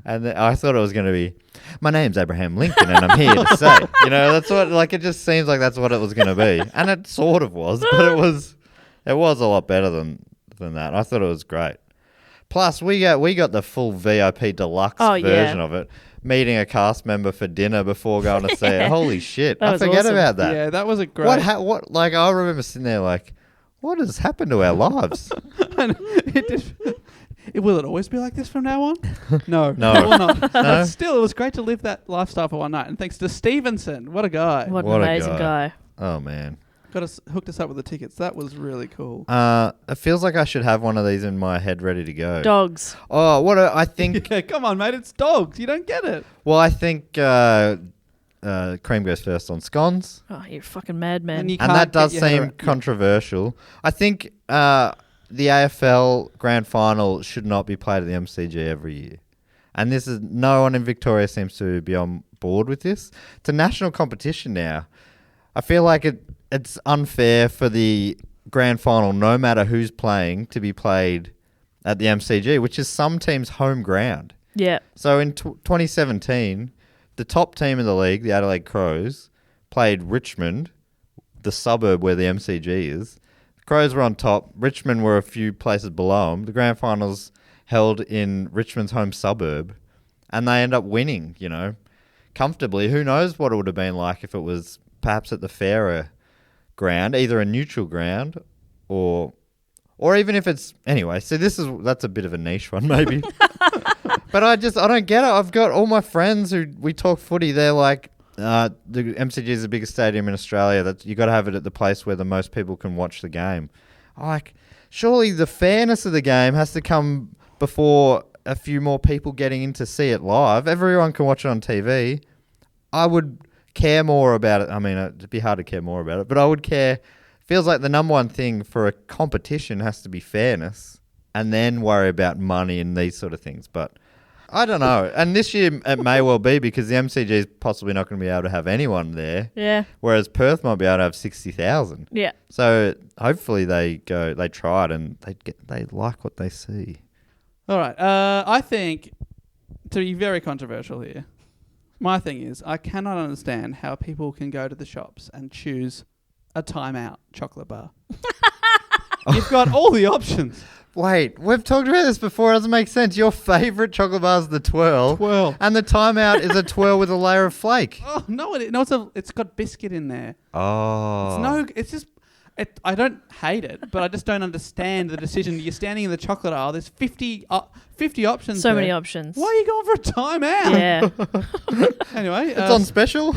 and then I thought it was going to be, my name's Abraham Lincoln and I'm here to say, that's what, like, it just seems like that's what it was going to be, and it sort of was, but it was a lot better than that. I thought it was great. Plus, we got the full VIP deluxe version of it. Meeting a cast member for dinner before going to see it. Holy shit! That I was forget awesome. about that. Yeah, that was a great. What? Like, I remember sitting there like, what has happened to our lives? Will it always be like this from now on? No. No. It will not. No? But still, it was great to live that lifestyle for one night. And thanks to Stevenson. What a guy. What What an a amazing guy. Oh man. Hooked us up with the tickets. That was really cool. It feels like I should have one of these in my head ready to go. Dogs. Oh, I think. Yeah, come on, mate. It's dogs. You don't get it. Well, I think cream goes first on scones, Oh, you're a fucking madman. And you and can't that does get your head seem around- controversial. I think the AFL Grand Final should not be played at the MCG every year, and this is no one in Victoria seems to be on board with this. It's a national competition now. I feel like it's unfair for the grand final, no matter who's playing, to be played at the MCG, which is some teams' home ground. Yeah. So in 2017, the top team in the league, the Adelaide Crows, played Richmond, the suburb where the MCG is. The Crows were on top. Richmond were a few places below them. The grand finals held in Richmond's home suburb, and they end up winning, comfortably. Who knows what it would have been like if it was perhaps at the fairer ground, either a neutral ground or even if it's... Anyway, so that's a bit of a niche one, maybe. But I don't get it. I've got all my friends who we talk footy. They're like, the MCG is the biggest stadium in Australia. That you got to have it at the place where the most people can watch the game. I'm like, surely the fairness of the game has to come before a few more people getting in to see it live. Everyone can watch it on TV. I would care more about it. I mean, it'd be hard to care more about it, but I would care. Feels like the number one thing for a competition has to be fairness, and then worry about money and these sort of things. But I don't know. And this year it may well be because the MCG is possibly not going to be able to have anyone there. Yeah. Whereas Perth might be able to have 60,000. Yeah. So hopefully they try it and they like what they see. All right. I think, to be very controversial here, my thing is I cannot understand how people can go to the shops and choose a timeout chocolate bar. You've got all the options. Wait, we've talked about this before. It doesn't make sense. Your favourite chocolate bar is the twirl. Twirl. And the timeout is a twirl with a layer of flake. Oh, no, it's got biscuit in there. Oh. I don't hate it, but I just don't understand the decision. You're standing in the chocolate aisle. There's 50 options. So there. many options. Why are you going for a timeout? Yeah. Anyway. It's on special?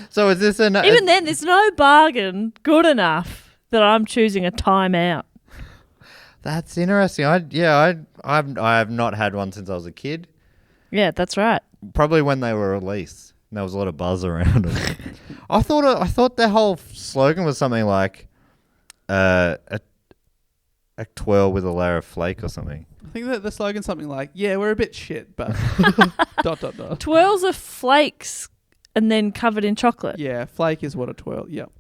So is this Even then, there's no bargain good enough that I'm choosing a timeout. That's interesting. I have not had one since I was a kid. Yeah, that's right. Probably when they were released. There was a lot of buzz around them. I thought their whole slogan was something like a twirl with a layer of flake or something. I think that the slogan's something like, yeah, we're a bit shit, but ... Twirls are flakes and then covered in chocolate. Yeah, flake is what a twirl... Yep.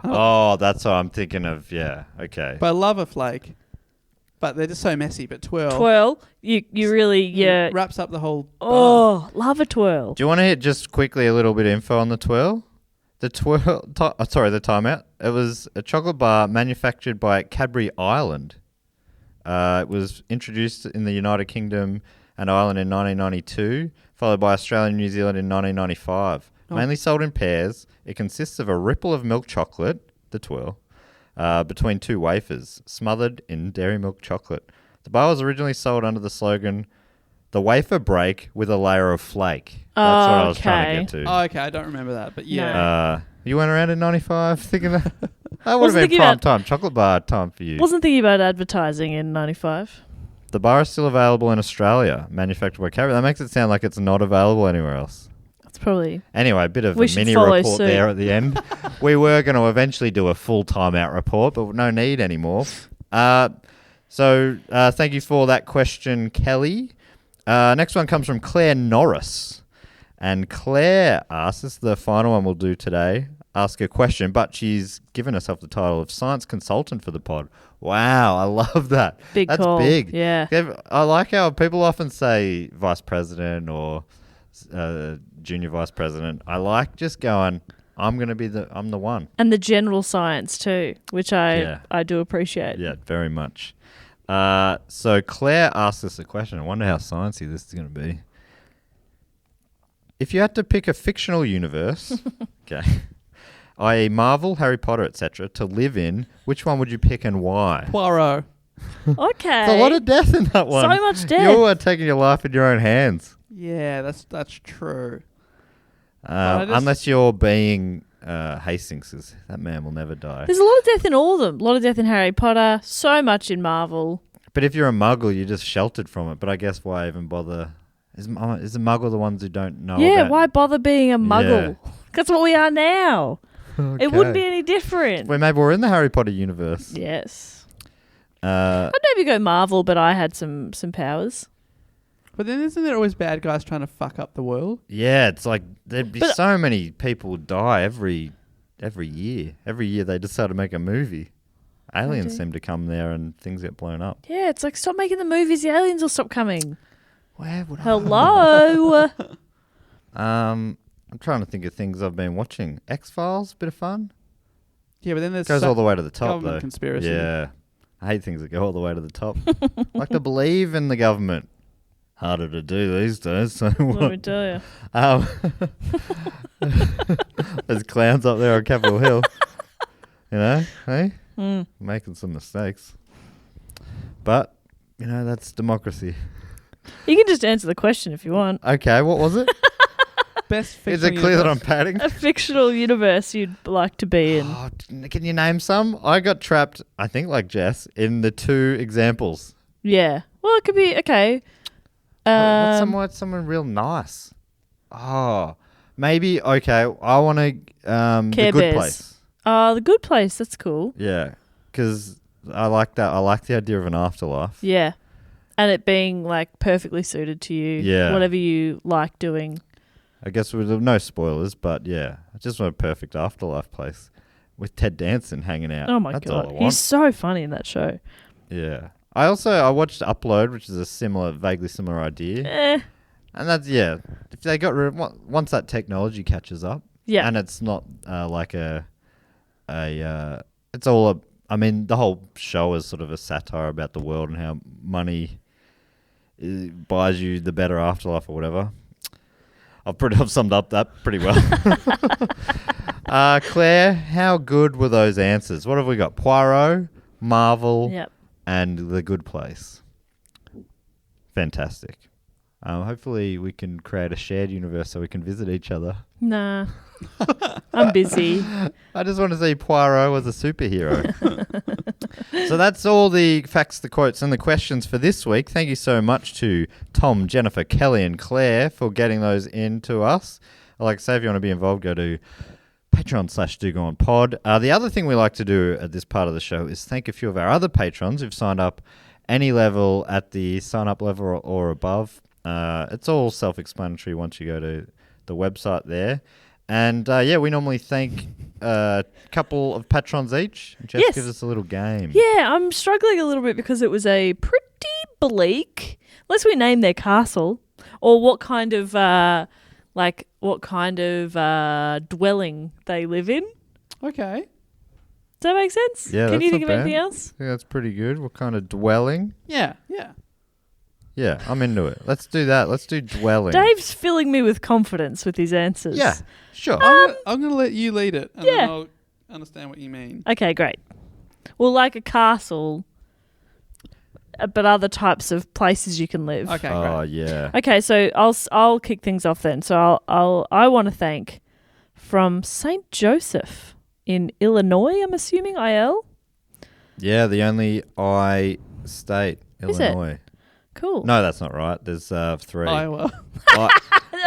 Oh, that's what I'm thinking of. Yeah, okay. But I love a flake. But they're just so messy. But twirl, you really wraps up the whole bar. Oh, love a twirl. Do you want to hit just quickly a little bit of info on the twirl? The timeout. It was a chocolate bar manufactured by Cadbury Ireland. It was introduced in the United Kingdom and Ireland in 1992, followed by Australia and New Zealand in 1995. Oh. Mainly sold in pairs, it consists of a ripple of milk chocolate, the twirl, between two wafers, smothered in dairy milk chocolate. The bar was originally sold under the slogan, "The wafer break with a layer of flake." That's what I was trying to get to. Oh, okay, I don't remember that, but yeah. You went around in 95 thinking that would have been prime time, chocolate bar time for you. Wasn't thinking about advertising in 95. The bar is still available in Australia, manufactured by Cadbury. That makes it sound like it's not available anywhere else. That's probably... Anyway, a bit of a mini report there at the end. We were going to eventually do a full timeout report, but no need anymore. So thank you for that question, Kelly. Next one comes from Claire Norris. And Claire asks, this is the final one we'll do today, ask a question, but she's given herself the title of science consultant for the pod. Wow, I love that. That's call. Big. Yeah. I like how people often say vice president or junior vice president. I like just going, I'm the one. And the general science too, which I do appreciate. Yeah, very much. So Claire asked us a question. I wonder how sciencey this is going to be. If you had to pick a fictional universe, okay, i.e. Marvel, Harry Potter, etc., to live in, which one would you pick and why? Poirot. Okay. There's a lot of death in that one. So much death. You are taking your life in your own hands. Yeah, that's true. Unless you're being Hastings, 'cause that man will never die. There's a lot of death in all of them. A lot of death in Harry Potter, so much in Marvel. But if you're a muggle, you're just sheltered from it. But I guess why even bother... Is a muggle the ones who don't know about... why bother being a muggle? Yeah. That's what we are now. Okay. It wouldn't be any different. Well, maybe we're in the Harry Potter universe. Yes. I'd maybe go Marvel, but I had some powers. But then isn't there always bad guys trying to fuck up the world? Yeah, it's like there'd be so many people die every year. Every year they decide to make a movie. Aliens seem to come there and things get blown up. Yeah, it's like, stop making the movies. The aliens will stop coming. Where would Hello. I'm trying to think of things I've been watching. X-Files, bit of fun. Yeah, but then there's Goes all the way to the top, government though. conspiracy. Yeah. I hate things that go all the way to the top. Like to believe in the government. Harder to do these days. So Let me tell you. There's clowns up there on Capitol Hill. You know, hey? Making some mistakes. But, that's democracy. You can just answer the question if you want. Okay, what was it? Best Is it clear that I'm padding? A fictional universe you'd like to be in. Oh, can you name some? I got trapped, I think like Jess, in the 2 examples. Yeah. Well, it could be, okay. What's someone real nice? Oh, maybe, okay, I want to, The Care Good Bears. Place. The Good Place. That's cool. Yeah, because I like that. I like the idea of an afterlife. Yeah. And it being like perfectly suited to you. Yeah. Whatever you like doing. I guess with no spoilers, but yeah, I just want a perfect afterlife place with Ted Danson hanging out. Oh my That's all I God. want. He's so funny in that show. Yeah. I watched Upload, which is a vaguely similar idea. And that's, yeah, if they got once that technology catches up. Yeah. And it's not like it's all the whole show is sort of a satire about the world and how money buys you the better afterlife or whatever. I've summed up that pretty well. Claire, how good were those answers? What have we got? Poirot, Marvel, and The Good Place. Fantastic. Hopefully we can create a shared universe so we can visit each other. Nah. I'm busy. I just want to see Poirot as a superhero. So that's all the facts, the quotes, and the questions for this week. Thank you so much to Tom, Jennifer, Kelly, and Claire for getting those in to us. Like I say, if you want to be involved, go to Patreon/DoGoOnPod. The other thing we like to do at this part of the show is thank a few of our other patrons who've signed up any level at the sign-up level or above. It's all self-explanatory once you go to the website there. And, we normally thank a couple of patrons each. Jess gives us a little game. Yeah, I'm struggling a little bit because it was a pretty bleak, unless we name their castle, or what kind of dwelling they live in. Okay. Does that make sense? Yeah, Can you that's think of not anything bad. else? I think that's pretty good. What kind of dwelling? Yeah. Yeah, I'm into it. Let's do that. Let's do dwelling. Dave's filling me with confidence with his answers. Yeah, sure. I'm going to let you lead it, and then I'll understand what you mean. Okay, great. Well, like a castle, but other types of places you can live. Okay, Oh, great. yeah. Okay, so I'll kick things off then. So I want to thank from St. Joseph in Illinois. I'm assuming IL. Yeah, the only I state, Is it? Illinois. Cool. No, that's not right. There's 3. Iowa.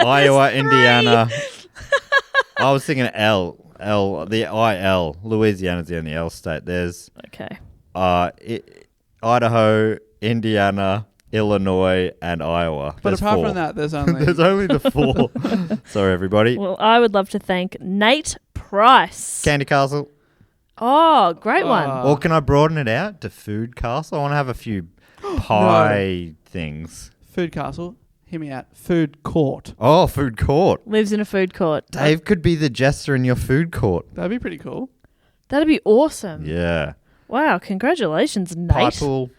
Iowa, Indiana. I was thinking the IL. Louisiana's the only L state. There's Okay. Idaho, Indiana, Illinois, and Iowa. But There's apart 4. from that, there's only... There's only the 4. Sorry, everybody. Well, I would love to thank Nate Price. Candy Castle. Oh, great one. Or can I broaden it out to Food Castle? I want to have a few pie things. Food Castle. Hear me out. Food Court. Oh, Food Court. Lives in a food court. Dave could be the jester in your food court. That'd be pretty cool. That'd be awesome. Yeah. Wow, congratulations, Nate. Pie pool.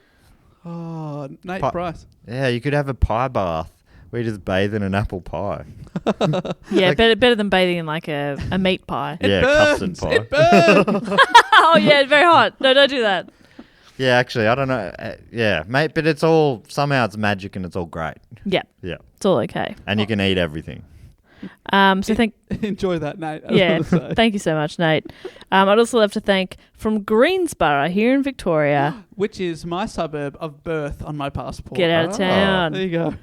Oh, Nate Pi- Price. Yeah, you could have a pie bath where you just bathe in an apple pie. Yeah, better than bathing in like a meat pie. Yeah, custard pie. It burns. Oh, yeah, very hot. No, don't do that. Yeah, actually, I don't know. Yeah, mate, but it's all, somehow it's magic and it's all great. Yeah, Yeah. it's all okay. And you can eat everything. So thank Enjoy that, Nate. thank you so much, Nate. I'd also love to thank from Greensborough here in Victoria. Which is my suburb of birth on my passport. Get out of town. There you go.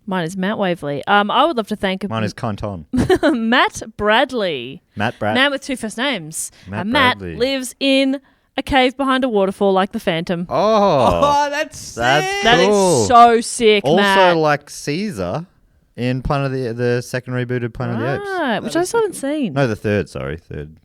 Mine is Mount Waverley. I would love to thank Mine is Canton. Matt Bradley. Matt Brad. Man with 2 first names. Matt Matt Bradley. lives in a cave behind a waterfall like the Phantom. Oh, that's sick. that's That is cool. so sick, Also, Matt. like Caesar in Planet of the second rebooted Planet of the Apes. Right, which I still haven't seen. No, the third. Sorry, third.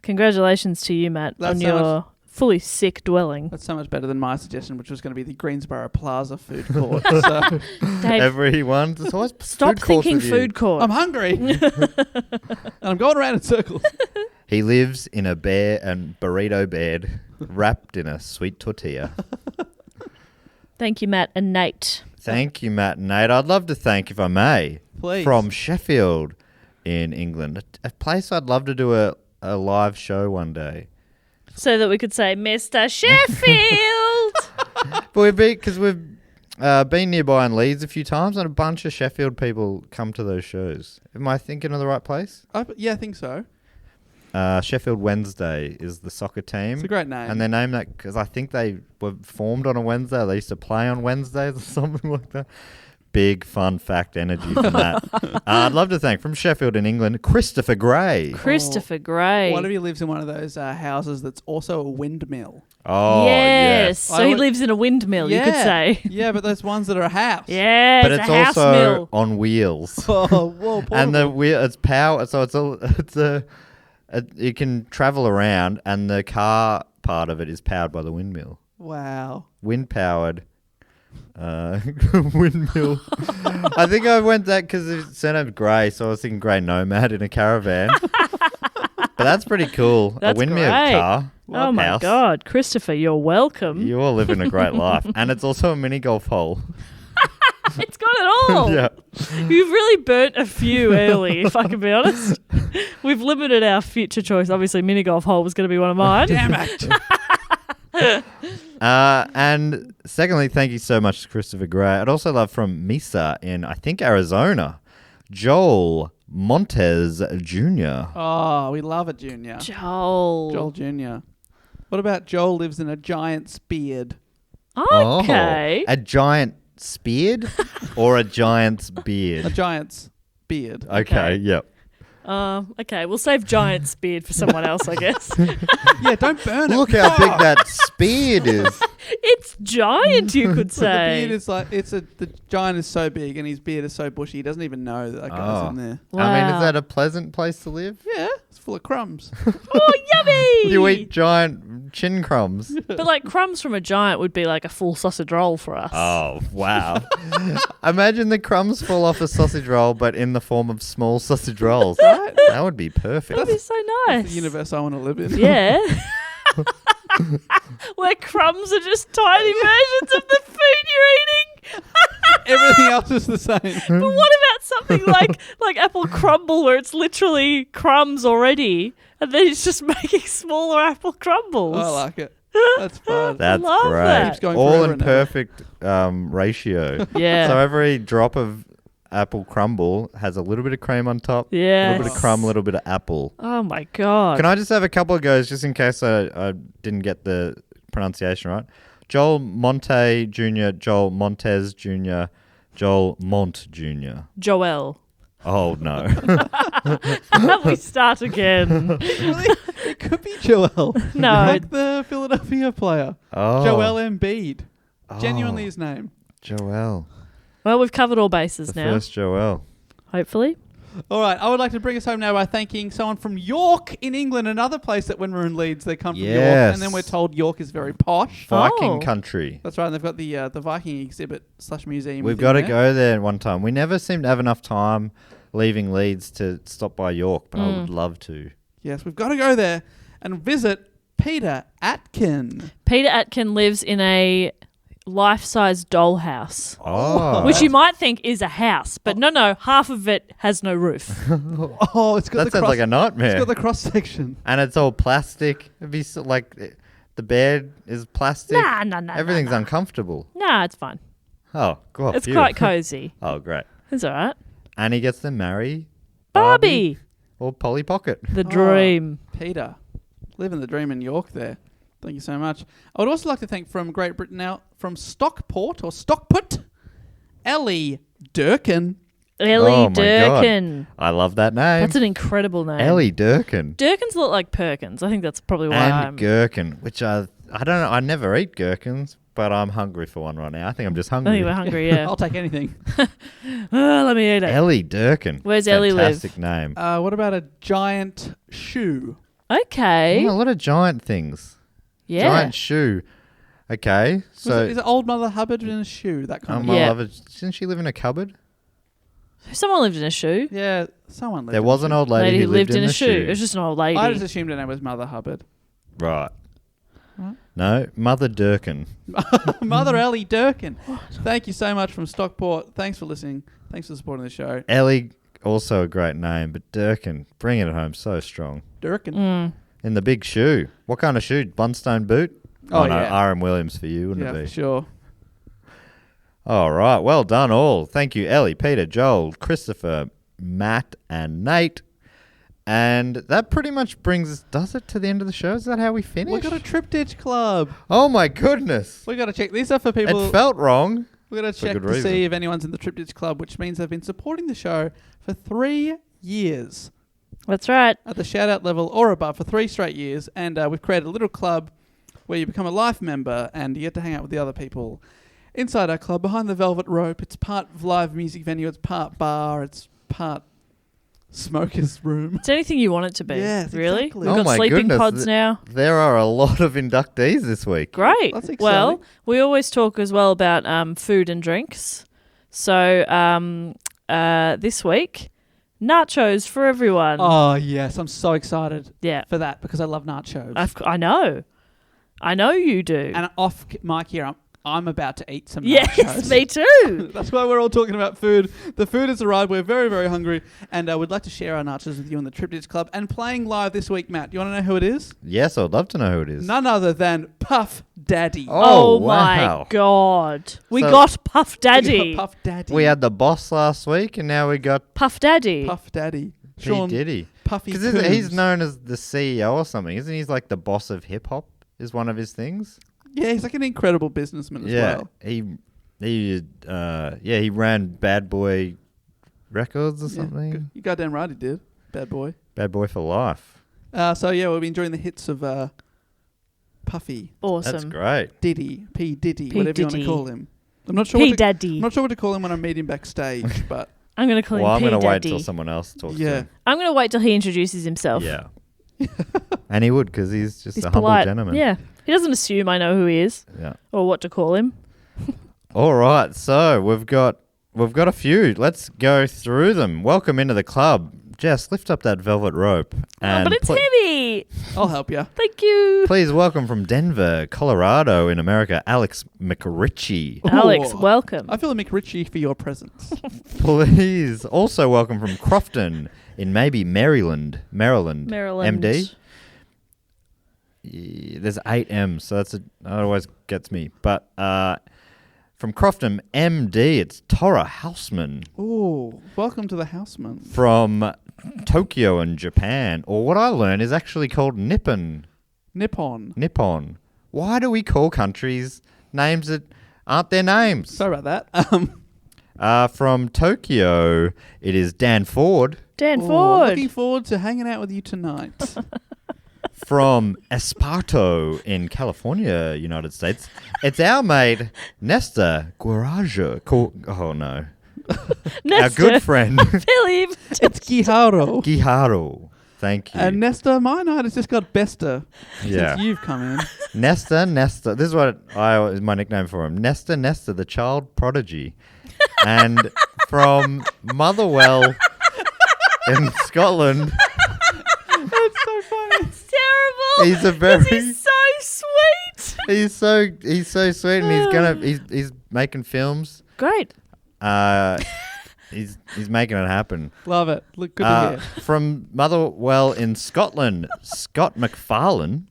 Congratulations to you, Matt, That's on so your fully sick dwelling. That's so much better than my suggestion, which was going to be the Greensboro Plaza food court. So Dave, Everyone, it's always stop food courts thinking with you. food court. I'm hungry. And I'm going around in circles. He lives in a bear and burrito bed, wrapped in a sweet tortilla. Thank you, Matt and Nate. Thank you, Matt and Nate. I'd love to thank, if I may, Please. from Sheffield in England, a place I'd love to do a live show one day. So that we could say, Mr. Sheffield. But because we've been nearby in Leeds a few times, and a bunch of Sheffield people come to those shows. Am I thinking of the right place? Yeah, I think so. Sheffield Wednesday is the soccer team. It's a great name. And they named that because I think they were formed on a Wednesday. They used to play on Wednesdays or something like that. Big fun fact energy from that. I'd love to thank, from Sheffield in England, Christopher Gray. Christopher Gray. One of you lives in one of those houses that's also a windmill. Oh, yes. yes. So he lives in a windmill, you could say. Yeah, but those ones that are a house. Yeah, But it's it's a house also mill. on wheels. Oh, whoa, And the portable. wheel, it's power, so it can travel around, and the car part of it is powered by the windmill. Wow. Wind powered windmill. I think I went that because it sounded grey, so I was thinking grey nomad in a caravan. But that's pretty cool. That's a windmill great. car. Oh my house. God, Christopher, you're welcome. You are living a great life, and it's also a mini golf hole. It's got it all. Yeah. You've really burnt a few early, if I can be honest. We've limited our future choice. Obviously, mini golf hole was going to be one of mine. Damn it. And secondly, thank you so much to Christopher Gray. I'd also love from Mesa in, I think, Arizona, Joel Montez Jr. Oh, we love it, Junior. Joel. Joel Jr. What about Joel lives in a giant's beard? Okay. Oh, a giant speared or a giant's A beard? giant's beard. Okay, yep. Okay, we'll save Giant's beard for someone else, I guess. Yeah, don't burn it. Look how big that speared is. It's giant, you could The say. beard is like the giant is so big and his beard is so bushy he doesn't even know that guy's in there. Wow. I mean, is that a pleasant place to live? Yeah, it's full of crumbs. Oh, yummy! You eat giant chin crumbs. But like crumbs from a giant would be like a full sausage roll for us. Oh, wow. Imagine the crumbs fall off a sausage roll, but in the form of small sausage rolls. Right? That would be perfect. That'd be so nice. The universe I want to live in. Yeah. Where crumbs are just tiny versions of the food you're eating. Everything else is the same. But what about something like apple crumble where it's literally crumbs already and then it's just making smaller apple crumbles? I like it. That's fun. That's love great. that. Keeps going All forever in now. perfect ratio. Yeah. So every drop of apple crumble has a little bit of cream on top, a Yes. little bit of crumb, a little bit of apple. Oh my God. Can I just have a couple of goes just in case I didn't get the pronunciation right? Joel Monte Jr., Joel Montez Jr., Joel Mont Jr. Joel. Oh, no. We start again. Really? It could be Joel. No. Like the Philadelphia player. Oh. Joel Embiid. Oh. Genuinely his name. Joel. Well, we've covered all bases The now. first Joel. Hopefully. All right, I would like to bring us home now by thanking someone from York in England, another place that when we're in Leeds, they come from York. Yes. And then we're told York is very posh. Viking Oh. country. That's right, and they've got the Viking exhibit / museum. We've within got to there. go there one time. We never seem to have enough time leaving Leeds to stop by York, but I would love to. Yes, we've got to go there and visit Peter Atkin. Peter Atkin lives in a life-size dollhouse, Oh. which you might think is a house, but no, half of it has no roof. Oh, it's got That the sounds like a nightmare. It's got the cross section. And it's all plastic. It'd be so, like the bed is plastic. Nah. Everything's uncomfortable. Nah, it's fine. Oh, God. It's quite cozy. Oh, great. It's all right. And he gets to marry Barbie. or Polly Pocket. The dream. Peter, living the dream in York there. Thank you so much. I would also like to thank from Great Britain now, from Stockport, Ellie Durkin. Ellie Oh my Durkin. God. I love that name. That's an incredible name. Ellie Durkin. Durkins look like Perkins. I think that's probably why And I'm... gherkin, which I don't know. I never eat gherkins, but I'm hungry for one right now. I think I'm just I hungry. think we're hungry, yeah. I'll take anything. Let me eat it. Ellie Durkin. Where's Ellie live? Fantastic name. What about a giant shoe? Okay. A lot of giant things. Yeah. Giant shoe. Okay, so Is it old Mother Hubbard in a shoe? That kind of my Yeah. lover, didn't she live in a cupboard? Someone lived in a shoe. Yeah, someone lived There in was a an shoe. old lady who lived in a shoe. shoe. It was just an old lady. I just assumed her name was Mother Hubbard. Right. What? No, Mother Durkin. Mother Ellie Durkin. Thank you so much from Stockport. Thanks for listening. Thanks for supporting the show. Ellie, also a great name, but Durkin, bringing it home so strong. Durkin. In the big shoe. What kind of shoe? Blundstone boot? Oh, no, yeah. R.M. Williams for you, wouldn't Yeah, it for be? sure. All right. Well done, all. Thank you, Ellie, Peter, Joel, Christopher, Matt, and Nate. And that pretty much brings us, does it, to the end of the show? Is that how we finish? We got a Triptych Club. Oh, my goodness. We got to check. These are for people. It felt wrong. We got to for check good to reason. see if anyone's in the Triptych Club, which means they've been supporting the show for 3 years That's right. at the shout out level or above for 3 straight years. And we've created a little club where you become a life member and you get to hang out with the other people inside our club behind the velvet rope. It's part live music venue. It's part bar. It's part smoker's room. It's anything you want it to be. Yes, really. exactly. We've Oh got my sleeping goodness. pods now. There are a lot of inductees this week. Great. That's exciting. Well, we always talk as well about food and drinks. So this week, nachos for everyone. Oh, yes. I'm so excited Yeah, for that because I love nachos. I know. I know you do. And off mic here, I'm about to eat some Yes, nachos. me too. That's why we're all talking about food. The food has arrived. We're very, very hungry. And we'd like to share our nachos with you in the Triptych Club. And playing live this week, Matt, do you want to know who it is? Yes, I'd love to know who it is. None other than Puff Daddy. Oh, wow. my God. We So- got Puff We Daddy. got Puff Daddy. We had the boss last week, and now we got Puff Daddy. Puff Daddy. P. Sean Diddy. Puffy Because Coombs. he's known as the CEO or something, isn't he? He's like the boss of hip hop is one of his things. Yeah, he's like an incredible businessman as Yeah, well. he ran Bad Boy Records or Yeah, something. good. You goddamn right he did. Bad boy. Bad Boy for life. So yeah, we've been enjoying the hits of Puffy, Awesome. That's great. Diddy, P Diddy, P. whatever you want Diddy. to call him. I'm not sure. P I'm Daddy. not sure what to call him when I meet him backstage, but I'm going to call Well, I'm him P going to wait Daddy. till someone else talks to yeah. him. I'm going to wait till he introduces himself. Yeah. And he would, because he's just He's a polite. humble gentleman. Yeah. He doesn't assume I know who he is Yeah. or what to call him. All right, so we've got a few. Let's go through them. Welcome into the club. Jess, lift up that velvet rope. And But it's heavy. I'll help you. Thank you. please welcome from Denver, Colorado in America, Alex McRitchie. Alex, Ooh. welcome. I feel a McRitchie for your presence. Please also welcome from Crofton in maybe Maryland, Maryland. MD. Yeah, there's 8 M's, so that always gets me. But from Crofton, MD, it's Tora Hausman. Ooh, welcome to the Houseman. From Tokyo in Japan, or what I learned is actually called Nippon. Nippon. Why do we call countries names that aren't their names? Sorry about that. From Tokyo, it is Dan Ford. Dan Ooh, Ford. looking forward to hanging out with you tonight. From Esparto in California, United States, it's our mate Nesta Guaraja. Oh no, our Nesta. good friend Believe. It's Giharo. Giharu. Thank you. And Nesta, my night has just got Bester Yeah. since you've come in. Nesta. This is what is my nickname for him. Nesta, the child prodigy. And from Motherwell in Scotland, That's so funny. It's terrible. he's a very He's so sweet. he's so sweet, and he's making films. Great. He's making it happen. Love it. Look good to hear. From Motherwell in Scotland, Scott McFarlane.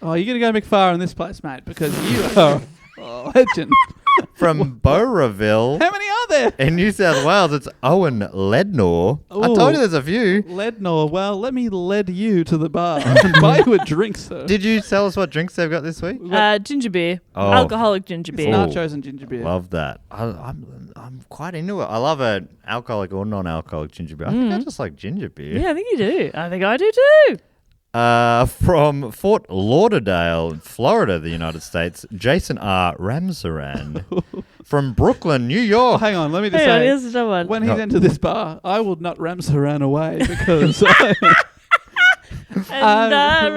Oh, you're going to go McFar in this place, mate, because you are a legend. From Bowraville. How many are there? In New South Wales, it's Owen Lednor. I Ooh. told you there's a few. Lednor. Well, let me lead you to the bar and buy you a drink, sir. Did you tell us what drinks they've got this week? Ginger beer. Oh. Alcoholic ginger It's beer. nachos and ginger beer. Love that. I'm quite into it. I love an alcoholic or non-alcoholic ginger beer. I think I just like ginger beer. Yeah, I think you do. I think I do too. From Fort Lauderdale, Florida, the United States, Jason R. Ramsaran. From Brooklyn, New Oh, York. hang on, let me just Hang on, say, here's another one. when he's entered this bar, I will not Ramsaran away because And I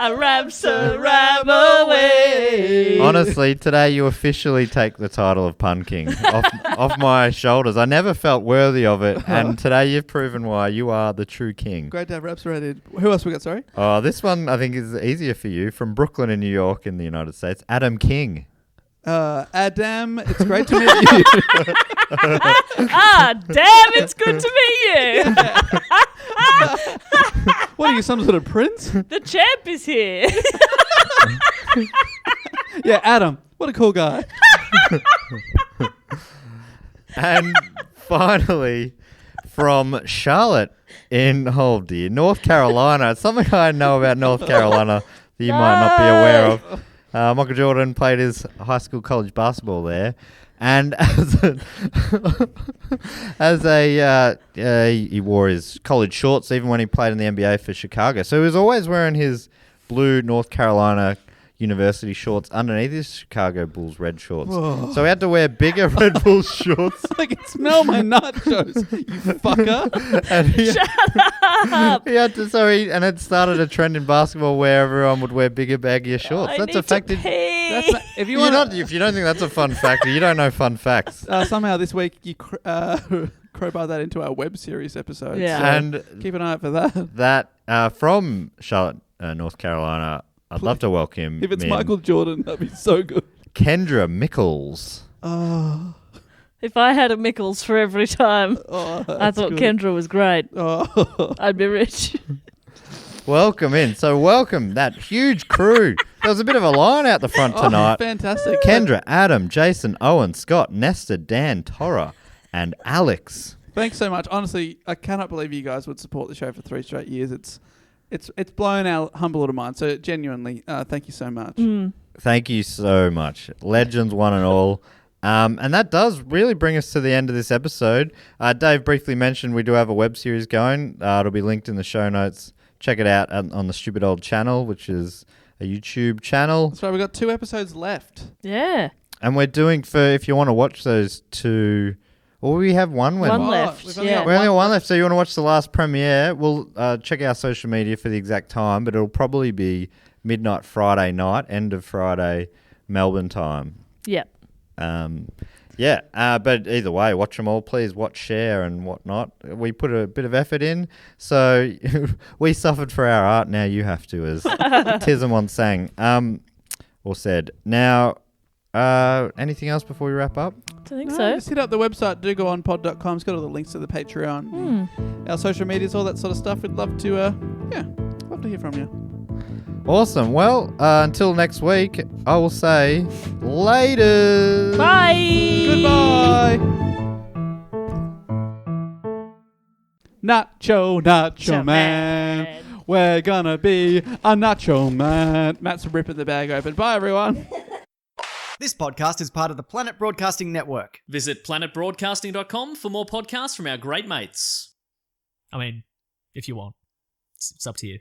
ram so ram away. Honestly, today you officially take the title of Pun King off my shoulders. I never felt worthy of it, and today you've proven why you are the true king. great to have Ramsarated. Who else we got? Sorry. Oh, this one I think is easier for you. From Brooklyn in New York in the United States, Adam King. Adam, it's great to meet you. Damn, it's good to meet you. What are you, some sort of prince? The champ is here. Yeah, Adam. What a cool guy. And finally, from Charlotte in North Carolina. It's something I know about North Carolina that you might not be aware of. Michael Jordan played his high school college basketball there. And he wore his college shorts even when he played in the NBA for Chicago. So he was always wearing his blue North Carolina University shorts underneath his Chicago Bulls red shorts. Whoa. So he had to wear bigger Red Bull shorts. I can smell my nachos, you fucker. And he had to. And it started a trend in basketball where everyone would wear bigger, baggier shorts. I That's need to affected. pee. If you If want you don't think that's a fun fact, you don't know fun facts. somehow this week you crowbar that into our web series episode. Yeah. So And keep an eye out for that. that from Charlotte, North Carolina, I'd love to welcome If it's in Michael Jordan, that'd be so good. Kendra Mickles. Oh, If I had a Mickles for every time I that's thought good. Kendra was great, Oh. I'd be rich. Welcome in. So welcome that huge crew. There was a bit of a line out the front tonight. Fantastic. Kendra, Adam, Jason, Owen, Scott, Nesta, Dan, Tora, and Alex. Thanks so much. Honestly, I cannot believe you guys would support the show for 3 straight years. It's blown our humble little mind. So genuinely, thank you so much. Thank you so much. Legends one and all. And that does really bring us to the end of this episode. Dave briefly mentioned we do have a web series going. It'll be linked in the show notes. Check it out on the Stupid Old channel, which is a YouTube channel. That's right. We've got 2 episodes left. Yeah. And we're doing, if you want to watch those 2, or we have one. One Oh, left. we've only Yeah. got We only got one left, so you want to watch the last premiere, we'll check our social media for the exact time, but it'll probably be midnight Friday night, end of Friday, Melbourne time. Yep. But either way, watch them all. Please watch, share, and whatnot. We put a bit of effort in, so we suffered for our art. Now you have to, as Tism once sang, or said. Now, anything else before we wrap up? I think No, so. just hit up the website, dogoonpod.com. It's got all the links to the Patreon, our social medias, all that sort of stuff. We'd love to, love to hear from you. Awesome. Well, until next week, I will say later. Bye. Goodbye. Nacho man. We're gonna be a nacho man. Matt's ripping the bag open. Bye, everyone. This podcast is part of the Planet Broadcasting Network. Visit planetbroadcasting.com for more podcasts from our great mates. I mean, if you want. It's up to you.